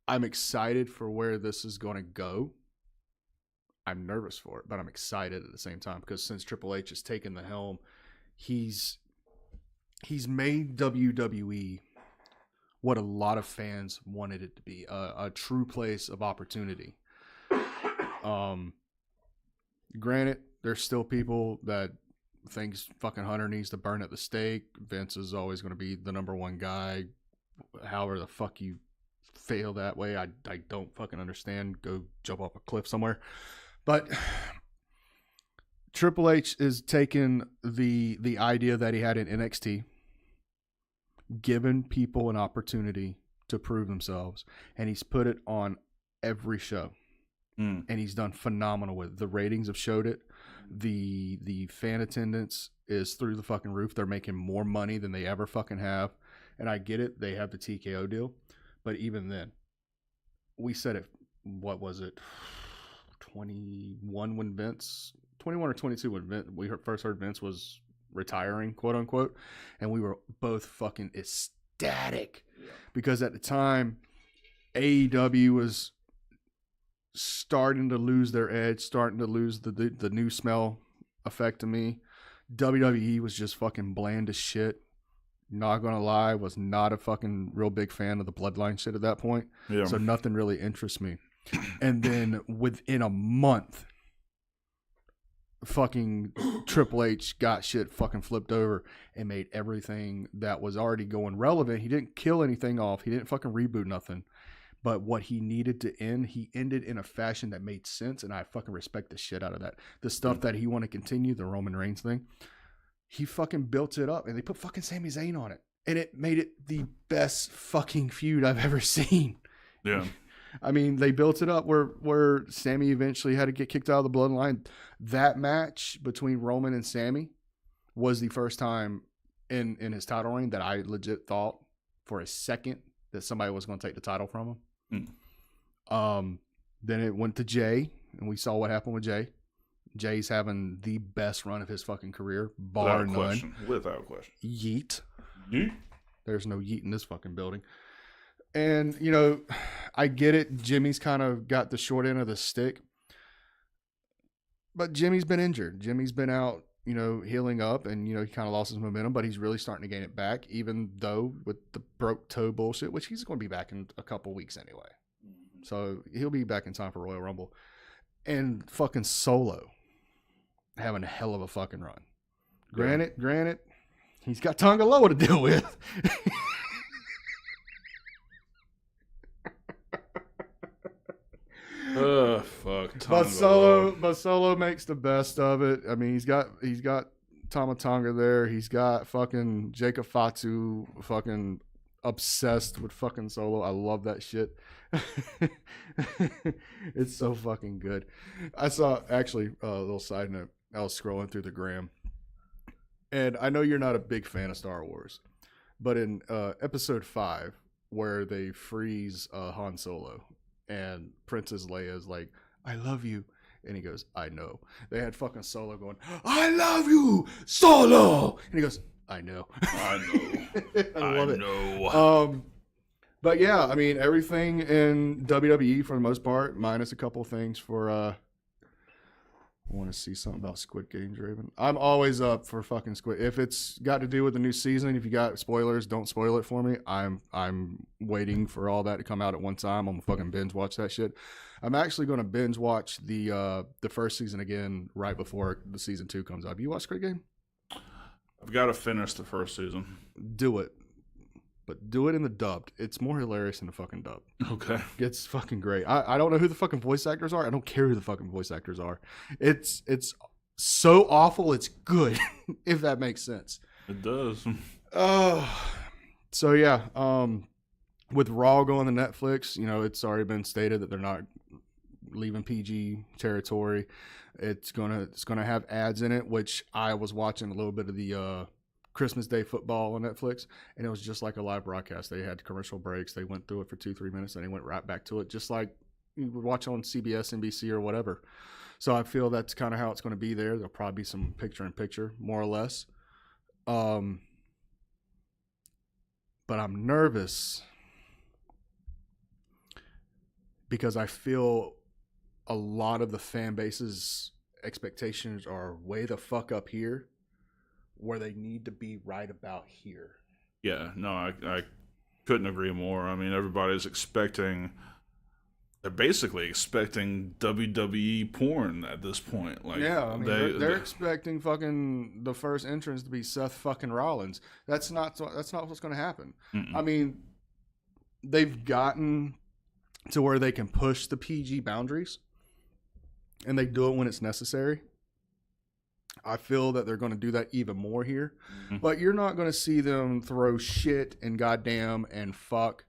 I'm excited for where this is going to go. I'm nervous for it, but I'm excited at the same time because since Triple H has taken the helm, he's made WWE what a lot of fans wanted it to be, a true place of opportunity. Granted, there's still people that thinks fucking Hunter needs to burn at the stake. Vince is always going to be the number one guy. However the fuck you fail that way, I don't fucking understand. Go jump off a cliff somewhere. But Triple H is taking the idea that he had in NXT, given people an opportunity to prove themselves, and he's put it on every show. And he's done phenomenal with it. The ratings have showed it. The fan attendance is through the fucking roof. They're making more money than they ever fucking have. And I get it. They have the TKO deal. But even then, we said it, what was it, 21 when Vince, 21 or 22 when we first heard Vince was retiring, quote unquote, and we were both fucking ecstatic because at the time AEW was starting to lose their edge, starting to lose the new smell effect to me. WWE was just fucking bland as shit. Not gonna lie, was not a fucking real big fan of the Bloodline shit at that point. Yeah. So nothing really interests me. And then within a month, fucking Triple H got shit fucking flipped over and made everything that was already going relevant. He didn't kill anything off. He didn't fucking reboot nothing. But what he needed to end, he ended in a fashion that made sense, and I fucking respect the shit out of that. The stuff that he wanted to continue, the Roman Reigns thing, he fucking built it up, and they put fucking Sami Zayn on it. And it made it the best fucking feud I've ever seen. Yeah. I mean, they built it up where Sami eventually had to get kicked out of the bloodline. That match between Roman and Sami was the first time in his title reign that I legit thought for a second that somebody was going to take the title from him. Then it went to Jay, and we saw what happened with Jay. Jay's having the best run of his fucking career, bar none. Without question. Yeet. Yeet. There's no yeet in this fucking building. And, you know, I get it. Jimmy's kind of got the short end of the stick. But Jimmy's been injured. Jimmy's been out, you know, healing up, and, you know, he kind of lost his momentum, but he's really starting to gain it back, even though with the broke toe bullshit, which he's going to be back in a couple weeks anyway. So he'll be back in time for Royal Rumble. And fucking Solo having a hell of a fucking run. Granted, he's got Tonga Loa to deal with. Fuck. But Solo makes the best of it. I mean, he's got Tama Tonga there. He's got fucking Jacob Fatu fucking obsessed with fucking Solo. I love that shit. It's so fucking good. I saw, actually, a little side note. I was scrolling through the gram, and I know you're not a big fan of Star Wars, but in episode 5, where they freeze Han Solo, and Princess Leia is like, "I love you," and he goes, "I know." They had fucking Solo going, "I love you, Solo," and he goes, "I know." I know. I love it. Know. But yeah, I mean, everything in WWE for the most part, minus a couple things for. I want to see something about Squid Game, Draven. I'm always up for fucking Squid. If it's got to do with the new season, if you got spoilers, don't spoil it for me. I'm waiting for all that to come out at one time. I'm gonna fucking binge watch that shit. I'm actually gonna binge watch the first season again right before the season 2 comes out. Have you watched Squid Game? I've got to finish the first season. Do it. But do it in the dubbed. It's more hilarious than the fucking dub. Okay. It's fucking great. I don't know who the fucking voice actors are. I don't care who the fucking voice actors are. It's so awful, it's good, if that makes sense. It does. So yeah, with Raw going to Netflix, you know, it's already been stated that they're not leaving PG territory. It's gonna have ads in it, which I was watching a little bit of the Christmas Day football on Netflix, and it was just like a live broadcast. They had commercial breaks. They went through it for 2-3 minutes, and they went right back to it, just like you would watch on CBS, NBC, or whatever. So I feel that's kind of how it's going to be there. There'll probably be some picture-in-picture, more or less. But I'm nervous because I feel a lot of the fan base's expectations are way the fuck up here, where they need to be right about here. Yeah, no, I couldn't agree more. I mean, everybody's they're basically expecting WWE porn at this point. Like, yeah, I mean, they're expecting fucking the first entrance to be Seth fucking Rollins. That's not what's going to happen. I mean, they've gotten to where they can push the PG boundaries, and they do it when it's necessary. I feel that they're going to do that even more here. But you're not going to see them throw shit and goddamn and fuck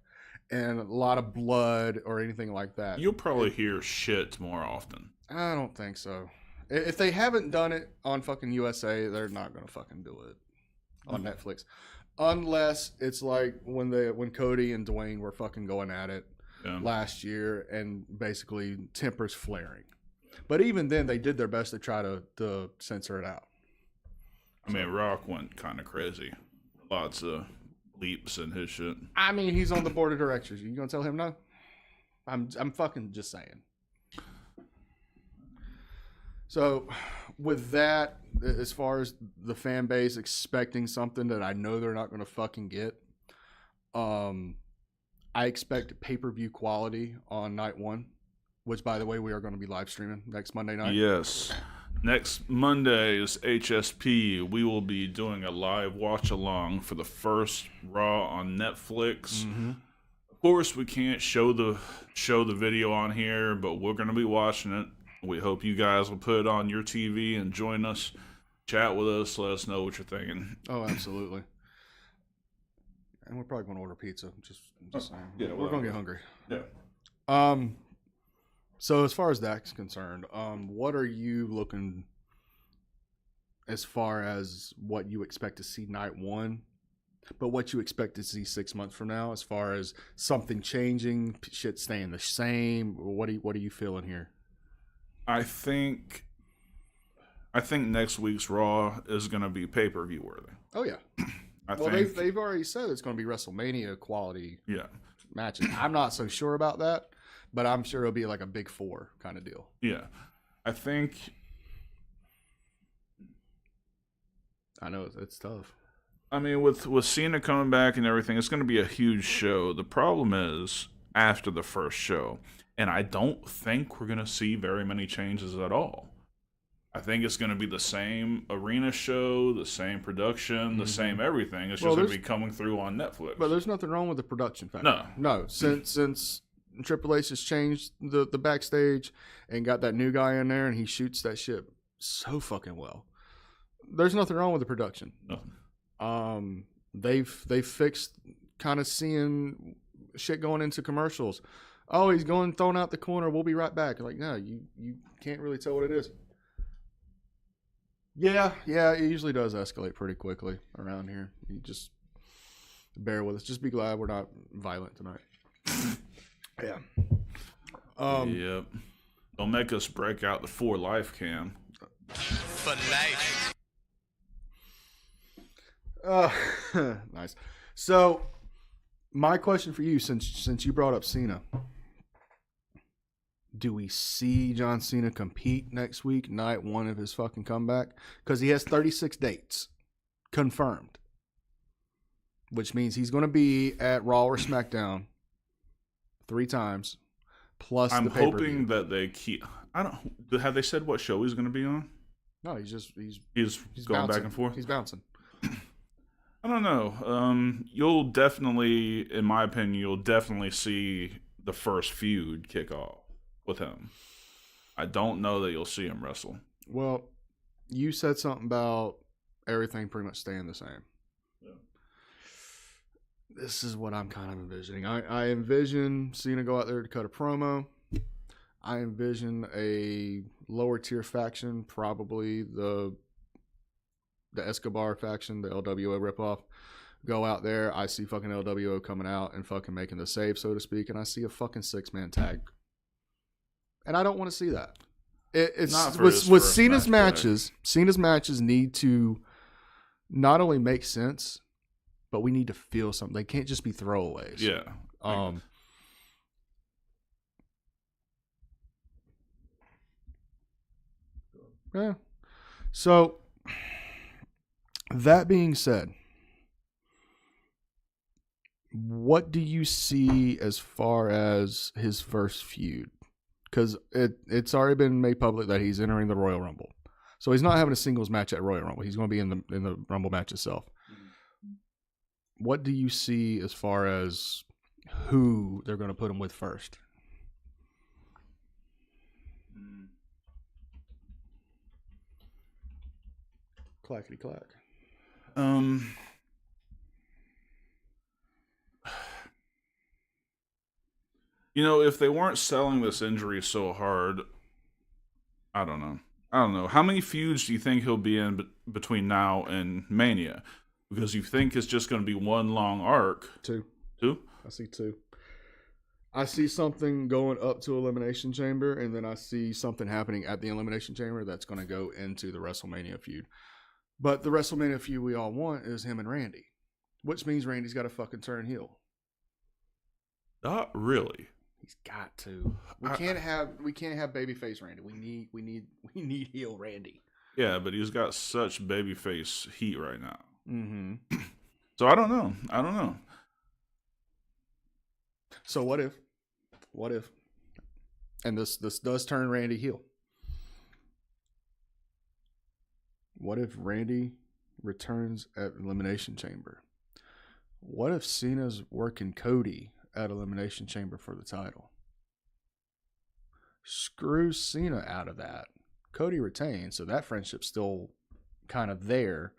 and a lot of blood or anything like that. You'll probably hear shit more often. I don't think so. If they haven't done it on fucking USA, they're not going to fucking do it on Netflix. Unless it's like when Cody and Dwayne were fucking going at it last year and basically tempers flaring. But even then, they did their best to try to censor it out. I mean, Rock went kind of crazy. Lots of leaps in his shit. I mean, he's on the board of directors. You gonna tell him no? I'm fucking just saying. So, with that, as far as the fan base expecting something that I know they're not gonna fucking get, I expect pay-per-view quality on night one, which, by the way, we are going to be live streaming next Monday night. Yes. Next Monday is HSP. We will be doing a live watch along for the first Raw on Netflix. Mm-hmm. Of course, we can't show the video on here, but we're going to be watching it. We hope you guys will put it on your TV and join us, chat with us, let us know what you're thinking. Oh, absolutely. And we're probably going to order pizza. Just saying. Yeah, we're going to get hungry. Yeah. So as far as that's concerned, what are you looking as far as what you expect to see night one, but what you expect to see 6 months from now, as far as something changing, shit staying the same? What are you feeling here? I think next week's Raw is going to be pay-per-view worthy. Oh yeah. They've already said it's going to be WrestleMania quality matches. I'm not so sure about that, but I'm sure it'll be like a big four kind of deal. Yeah. I think... I know it's tough. I mean, with Cena coming back and everything, it's going to be a huge show. The problem is, after the first show, and I don't think we're going to see very many changes at all. I think it's going to be the same arena show, the same production, the same everything. It's just going to be coming through on Netflix. But there's nothing wrong with the production factor. No. Since Triple H has changed the backstage and got that new guy in there, and he shoots that shit so fucking well. There's nothing wrong with the production. Nothing. They've fixed kind of seeing shit going into commercials. Oh, he's thrown out the corner. We'll be right back. Like, no, you can't really tell what it is. Yeah, it usually does escalate pretty quickly around here. You just bear with us. Just be glad we're not violent tonight. Yeah. Yep. Don't make us break out the 4 life cam. For life. Nice. So, my question for you, since you brought up Cena, do we see John Cena compete next week, night one of his fucking comeback? Because he has 36 dates confirmed, which means he's going to be at Raw or SmackDown 3 times. Plus, I'm the pay-per-view. hoping that they keep. Have they said what show he's going to be on? No, he's going bouncing. back and forth. He's bouncing. I don't know. You'll definitely, in my opinion, you'll definitely see the first feud kick off with him. I don't know that you'll see him wrestle. Well, you said something about everything pretty much staying the same. Yeah. This is what I'm kind of envisioning. I envision Cena go out there to cut a promo. I envision a lower tier faction, probably the Escobar faction, the LWO ripoff, go out there. I see fucking LWO coming out and fucking making the save, so to speak, and I see a fucking 6-man tag. And I don't want to see that. It's Not for with his Cena's match matches. Cena's matches need to not only make sense, but we need to feel something. They can't just be throwaways. Yeah. Yeah. So, that being said, what do you see as far as his first feud? Because it's already been made public that he's entering the Royal Rumble. So he's not having a singles match at Royal Rumble. He's going to be in the Rumble match itself. What do you see as far as who they're going to put him with first? Clackety clack. You know, if they weren't selling this injury so hard, I don't know. How many feuds do you think he'll be in between now and Mania? Because you think it's just going to be one long arc. 2. 2? I see 2. I see something going up to Elimination Chamber, and then I see something happening at the Elimination Chamber that's going to go into the WrestleMania feud. But the WrestleMania feud we all want is him and Randy, which means Randy's got to fucking turn heel. Not really. He's got to. We can't have babyface Randy. We need heel Randy. Yeah, but he's got such babyface heat right now. Mm-hmm. So I don't know. So what if, and this does turn Randy heel. What if Randy returns at Elimination Chamber? What if Cena's working Cody at Elimination Chamber for the title? Screw Cena out of that. Cody retains, so that friendship's still kind of there,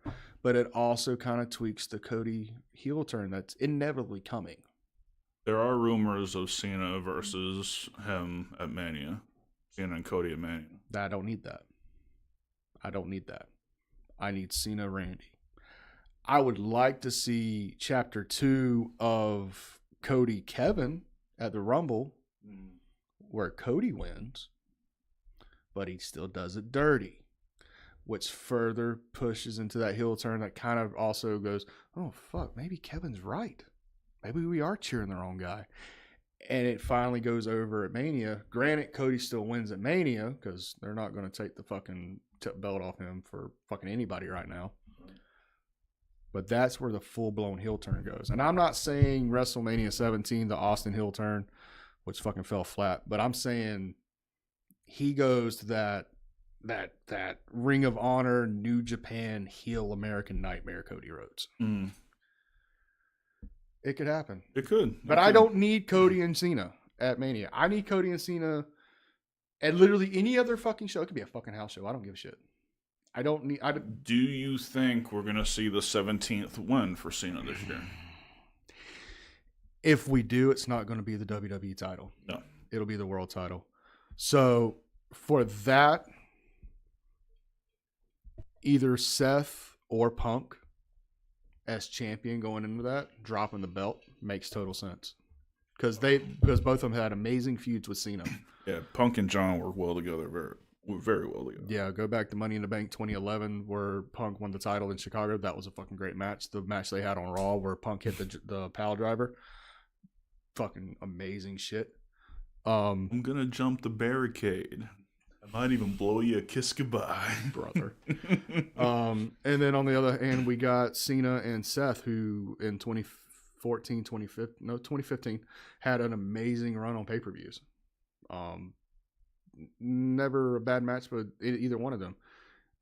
but it also kind of tweaks the Cody heel turn that's inevitably coming. There are rumors of Cena versus him at Mania. Cena and Cody at Mania. I don't need that. I need Cena Randy. I would like to see Chapter 2 of Cody Kevin at the Rumble, where Cody wins, but he still does it dirty, which further pushes into that heel turn that kind of also goes, oh, fuck, maybe Kevin's right. Maybe we are cheering the wrong guy. And it finally goes over at Mania. Granted, Cody still wins at Mania because they're not going to take the fucking belt off him for fucking anybody right now. But that's where the full-blown heel turn goes. And I'm not saying WrestleMania 17, the Austin heel turn, which fucking fell flat, but I'm saying he goes to that Ring of Honor, New Japan, heel American Nightmare Cody Rhodes. Mm. It could happen. It could. But I don't need Cody and Cena at Mania. I need Cody and Cena at literally any other fucking show. It could be a fucking house show. I don't give a shit. I don't need... Do you think we're going to see the 17th win for Cena this year? If we do, it's not going to be the WWE title. No. It'll be the world title. So, for that, either Seth or Punk as champion going into that, dropping the belt, makes total sense. Because both of them had amazing feuds with Cena. Yeah, Punk and John work well together, very well together. Yeah, go back to Money in the Bank 2011 where Punk won the title in Chicago. That was a fucking great match. The match they had on Raw where Punk hit the pile driver. Fucking amazing shit. I'm going to jump the barricade. I might even blow you a kiss goodbye. Brother. And then on the other hand, we got Cena and Seth, who in 2015 had an amazing run on pay-per-views. Never a bad match, but either one of them.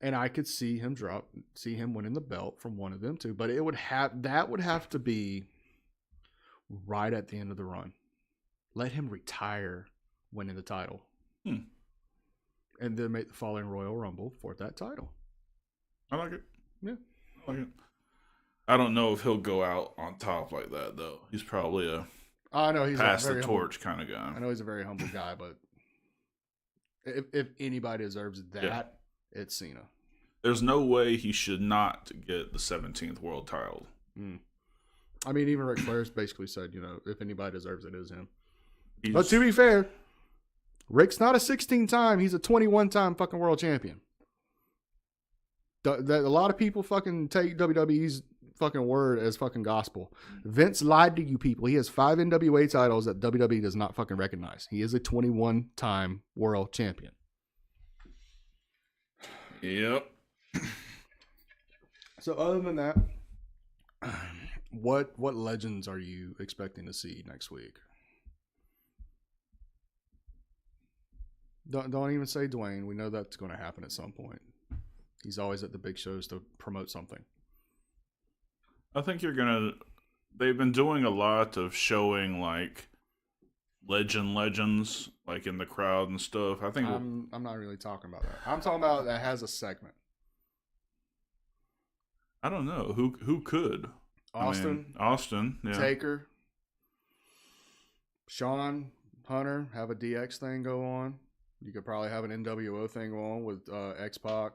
And I could see him winning the belt from one of them too. But that would have to be right at the end of the run. Let him retire winning the title. And then make the following Royal Rumble for that title. I like it. Yeah. I like it. I don't know if he'll go out on top like that, though. He's probably I know he's pass a very the torch kind of guy. I know he's a very humble guy, but if anybody deserves that, it's Cena. There's no way he should not get the 17th world title. I mean, even Ric Flair's basically said, if anybody deserves it, is him. He's, But to be fair, Rick's not a 16-time. He's a 21-time fucking world champion. A lot of people fucking take WWE's fucking word as fucking gospel. Vince lied to you people. He has 5 NWA titles that WWE does not fucking recognize. He is a 21-time world champion. Yep. So other than that, what legends are you expecting to see next week? Don't even say Dwayne. We know that's going to happen at some point. He's always at the big shows to promote something. I think they've been doing a lot of showing like legends like in the crowd and stuff. I think I'm not really talking about that. I'm talking about that has a segment. I don't know who could. Austin, yeah. Taker, Sean, Hunter have a DX thing go on. You could probably have an NWO thing go on with X-Pac,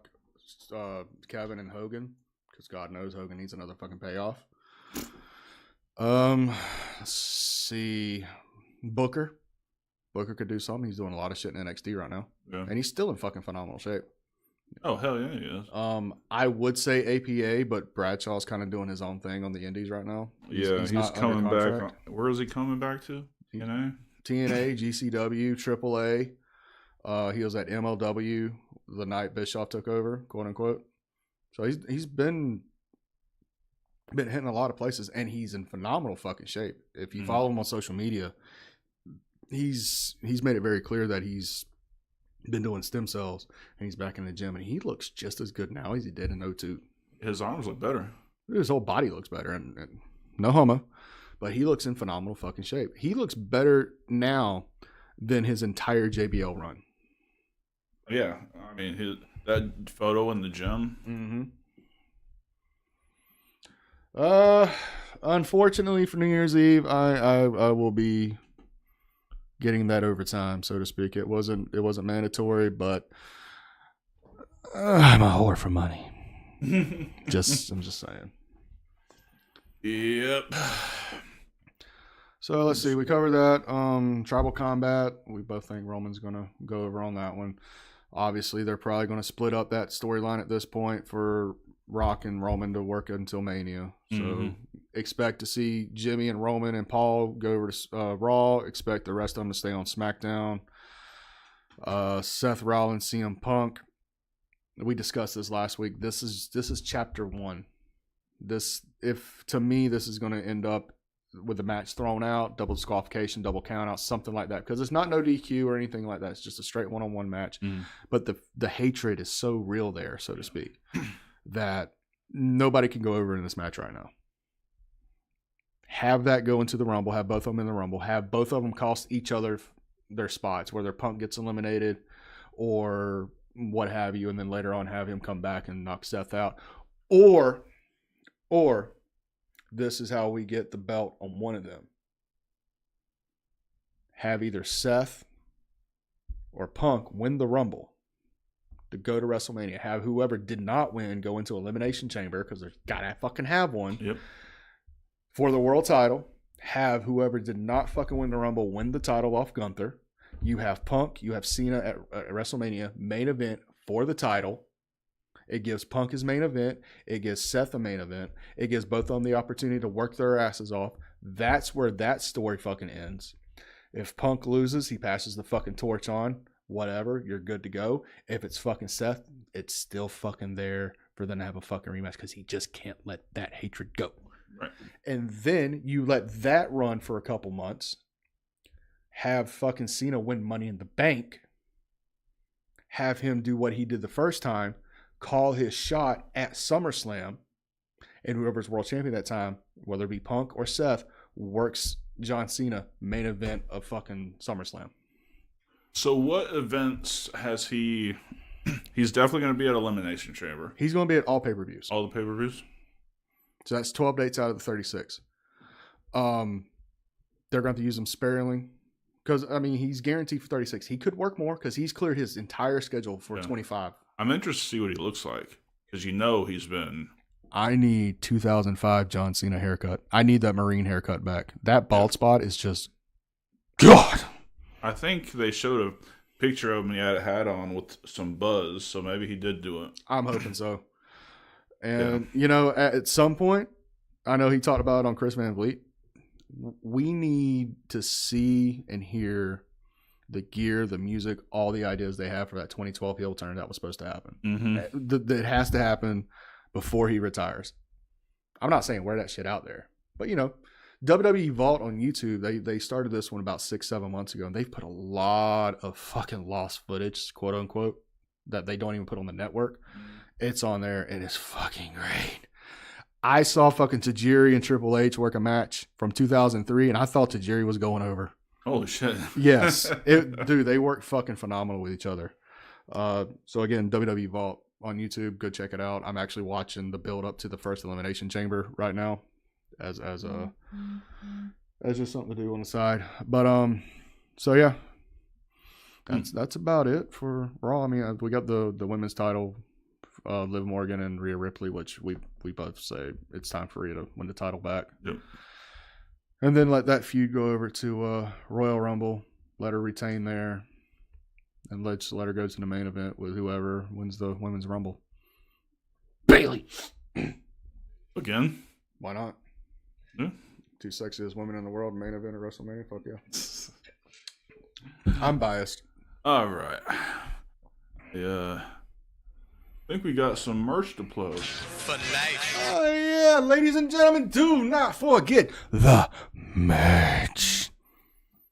Kevin, and Hogan, because God knows Hogan needs another fucking payoff. Let's see. Booker could do something. He's doing a lot of shit in NXT right now, Yeah. and he's still in fucking phenomenal shape. Oh hell yeah, he is. I would say APA, but Bradshaw's kind of doing his own thing on the Indies right now. He's not under coming back. contract. Where is he coming back to? You know. TNA, GCW, AAA. He was at MLW the night Bischoff took over, quote unquote. So he's been hitting a lot of places, and he's in phenomenal fucking shape. If you follow him on social media, he's made it very clear that he's been doing stem cells and he's back in the gym, and he looks just as good now as he did in 02. His arms look better. His whole body looks better, and no homo, but he looks in phenomenal fucking shape. He looks better now than his entire JBL run. Yeah, I mean that photo in the gym. Unfortunately for New Year's Eve, I will be getting that overtime, so to speak. It wasn't mandatory, but I'm a whore for money. I'm just saying. Yep. So let's see. We covered that. Tribal Combat. We both think Roman's gonna go over on that one. Obviously, they're probably gonna split up that storyline at this point for Rock and Roman to work until Mania. So expect to see Jimmy and Roman and Paul go over to Raw. Expect the rest of them to stay on SmackDown. Seth Rollins, CM Punk. We discussed this last week. This is chapter 1. This is going to end up with the match thrown out, double disqualification, double count out, something like that. Because it's not no DQ or anything like that. It's just a straight one-on-one match. But the hatred is so real there, so to speak, that nobody can go over in this match right now. Have that go into the Rumble. Have both of them in the Rumble. Have both of them cost each other their spots, whether Punk gets eliminated or what have you, and then later on have him come back and knock Seth out. Or this is how we get the belt on one of them. Have either Seth or Punk win the Rumble to go to WrestleMania. Have whoever did not win go into Elimination Chamber, because there's gotta fucking have one. Yep. For the world title. Have whoever did not fucking win the Rumble win the title off Gunther. You have Punk, you have Cena at WrestleMania main event for the title. It gives Punk his main event. It gives Seth a main event. It gives both of them the opportunity to work their asses off. That's where that story fucking ends. If Punk loses, he passes the fucking torch on. Whatever, you're good to go. If it's fucking Seth, it's still fucking there for them to have a fucking rematch, because he just can't let that hatred go. Right. And then you let that run for a couple months. Have fucking Cena win Money in the Bank. Have him do what he did the first time. Call his shot at SummerSlam. And whoever's world champion that time, whether it be Punk or Seth, works John Cena main event of fucking SummerSlam. So what events has he... He's definitely going to be at Elimination Chamber. He's going to be at all pay-per-views. All the pay-per-views? So that's 12 dates out of the 36. They're going to have to use him sparingly. Because, I mean, he's guaranteed for 36. He could work more because he's cleared his entire schedule for 25. I'm interested to see what he looks like. Because he's been... I need 2005 John Cena haircut. I need that Marine haircut back. That bald spot is just... God! I think they showed a picture of him. He had a hat on with some buzz. So maybe he did do it. I'm hoping so. And, at some point, I know he talked about it on Chris Van Vliet, we need to see and hear the gear, the music, all the ideas they have for that 2012 heel turn that was supposed to happen. That has to happen before he retires. I'm not saying wear that shit out there. But, WWE Vault on YouTube, they started this one about 6-7 months ago, and they've put a lot of fucking lost footage, quote unquote, that they don't even put on the network. It's on there, and it's fucking great. I saw fucking Tajiri and Triple H work a match from 2003, and I thought Tajiri was going over. Holy shit. Yes. Dude, they work fucking phenomenal with each other. So again, WWE Vault on YouTube, go check it out. I'm actually watching the build up to the first Elimination Chamber right now as just something to do on the side. But so yeah. That's about it for Raw. I mean, we got the women's title, Liv Morgan and Rhea Ripley, which we both say it's time for Rhea to win the title back. Yep. And then let that feud go over to Royal Rumble. Let her retain there. And let her go to the main event with whoever wins the Women's Rumble. Bailey! Again? Why not? Yeah. Two sexiest women in the world, main event of WrestleMania. Fuck yeah. I'm biased. All right. Yeah. I think we got some merch to plug. Oh yeah, ladies and gentlemen, do not forget the merch.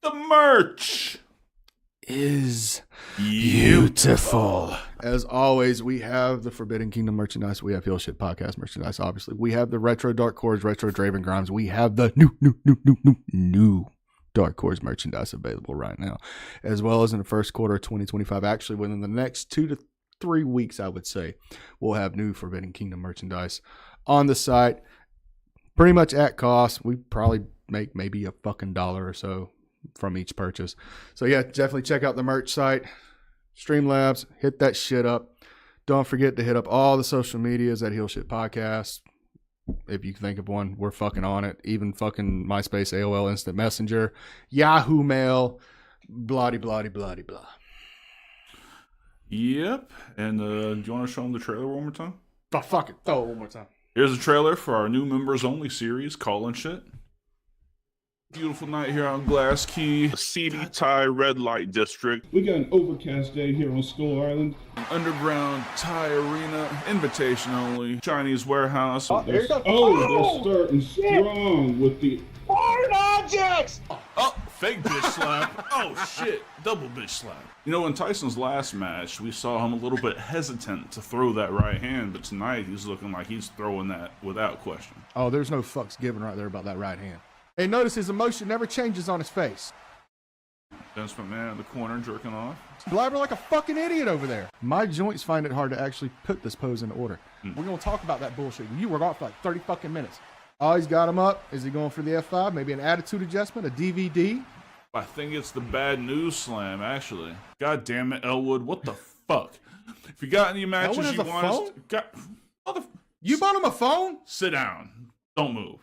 The merch Is beautiful. As always, we have the Forbidden Kingdom merchandise. We have Heel Shit Podcast merchandise, obviously. We have the Retro Dark Cordz, Retro Draven Grimes. We have the new Dark Cordz merchandise available right now, as well as in the first quarter of 2025. Actually, within the next 2 to 3 weeks, I would say, we'll have new Forbidden Kingdom merchandise on the site, pretty much at cost. We probably make maybe a fucking $1 or so from each purchase. So yeah, definitely check out the merch site, Streamlabs, hit that shit up. Don't forget to hit up all the social medias at Heel Shit Podcast. If you can think of one, we're fucking on it. Even fucking MySpace, AOL, Instant Messenger, Yahoo Mail, blah blah blah blah blah. Yep. And do you want to show them the trailer one more time? Oh, fuck it. Throw it one more time. Here's a trailer for our new members only series, Call and Shit. Beautiful night here on Glass Key, seedy Thai red light district, We got an overcast day here on Skull Island. an underground Thai arena, invitation only, Chinese warehouse. There you go. Oh, they're starting strong with the Oh, fake bitch slap. Oh shit, double bitch slap. You know, in Tyson's last match, we saw him a little bit hesitant to throw that right hand, but tonight he's looking like he's throwing that without question. Oh, there's no fucks given right there about that right hand. And notice his emotion never changes on his face. Vince McMahon in the corner jerking off. Blabber like a fucking idiot over there. My joints find it hard to actually put this pose in order. We're going to talk about that bullshit. You were gone for like 30 fucking minutes. Oh, he's got him up. Is he going for the F5? Maybe an attitude adjustment, a DVD? I think it's the bad news slam, actually. God damn it, Elwood. What the fuck? If you got any matches Elwood has you a want us phone? to... You bought him a phone? Sit down. Don't move.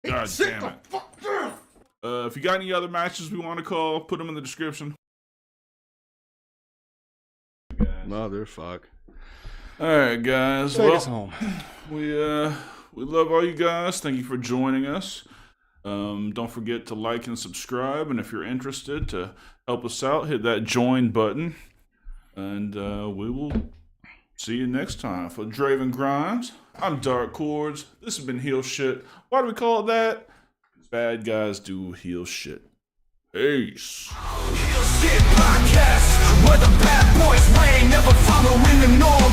God damn it. If you got any other matches we want to call, put them in the description. Motherfuck. Alright, guys. Take us home. We love all you guys. Thank you for joining us. Don't forget to like and subscribe, and if you're interested to help us out, hit that join button. And we will see you next time. For Draven Grimes, I'm Dark Cordz. This has been Heel Shit. Why do we call it that? Bad guys do heel shit. Peace. Heel Shit Podcast, where the bad boys reign, never following the norm.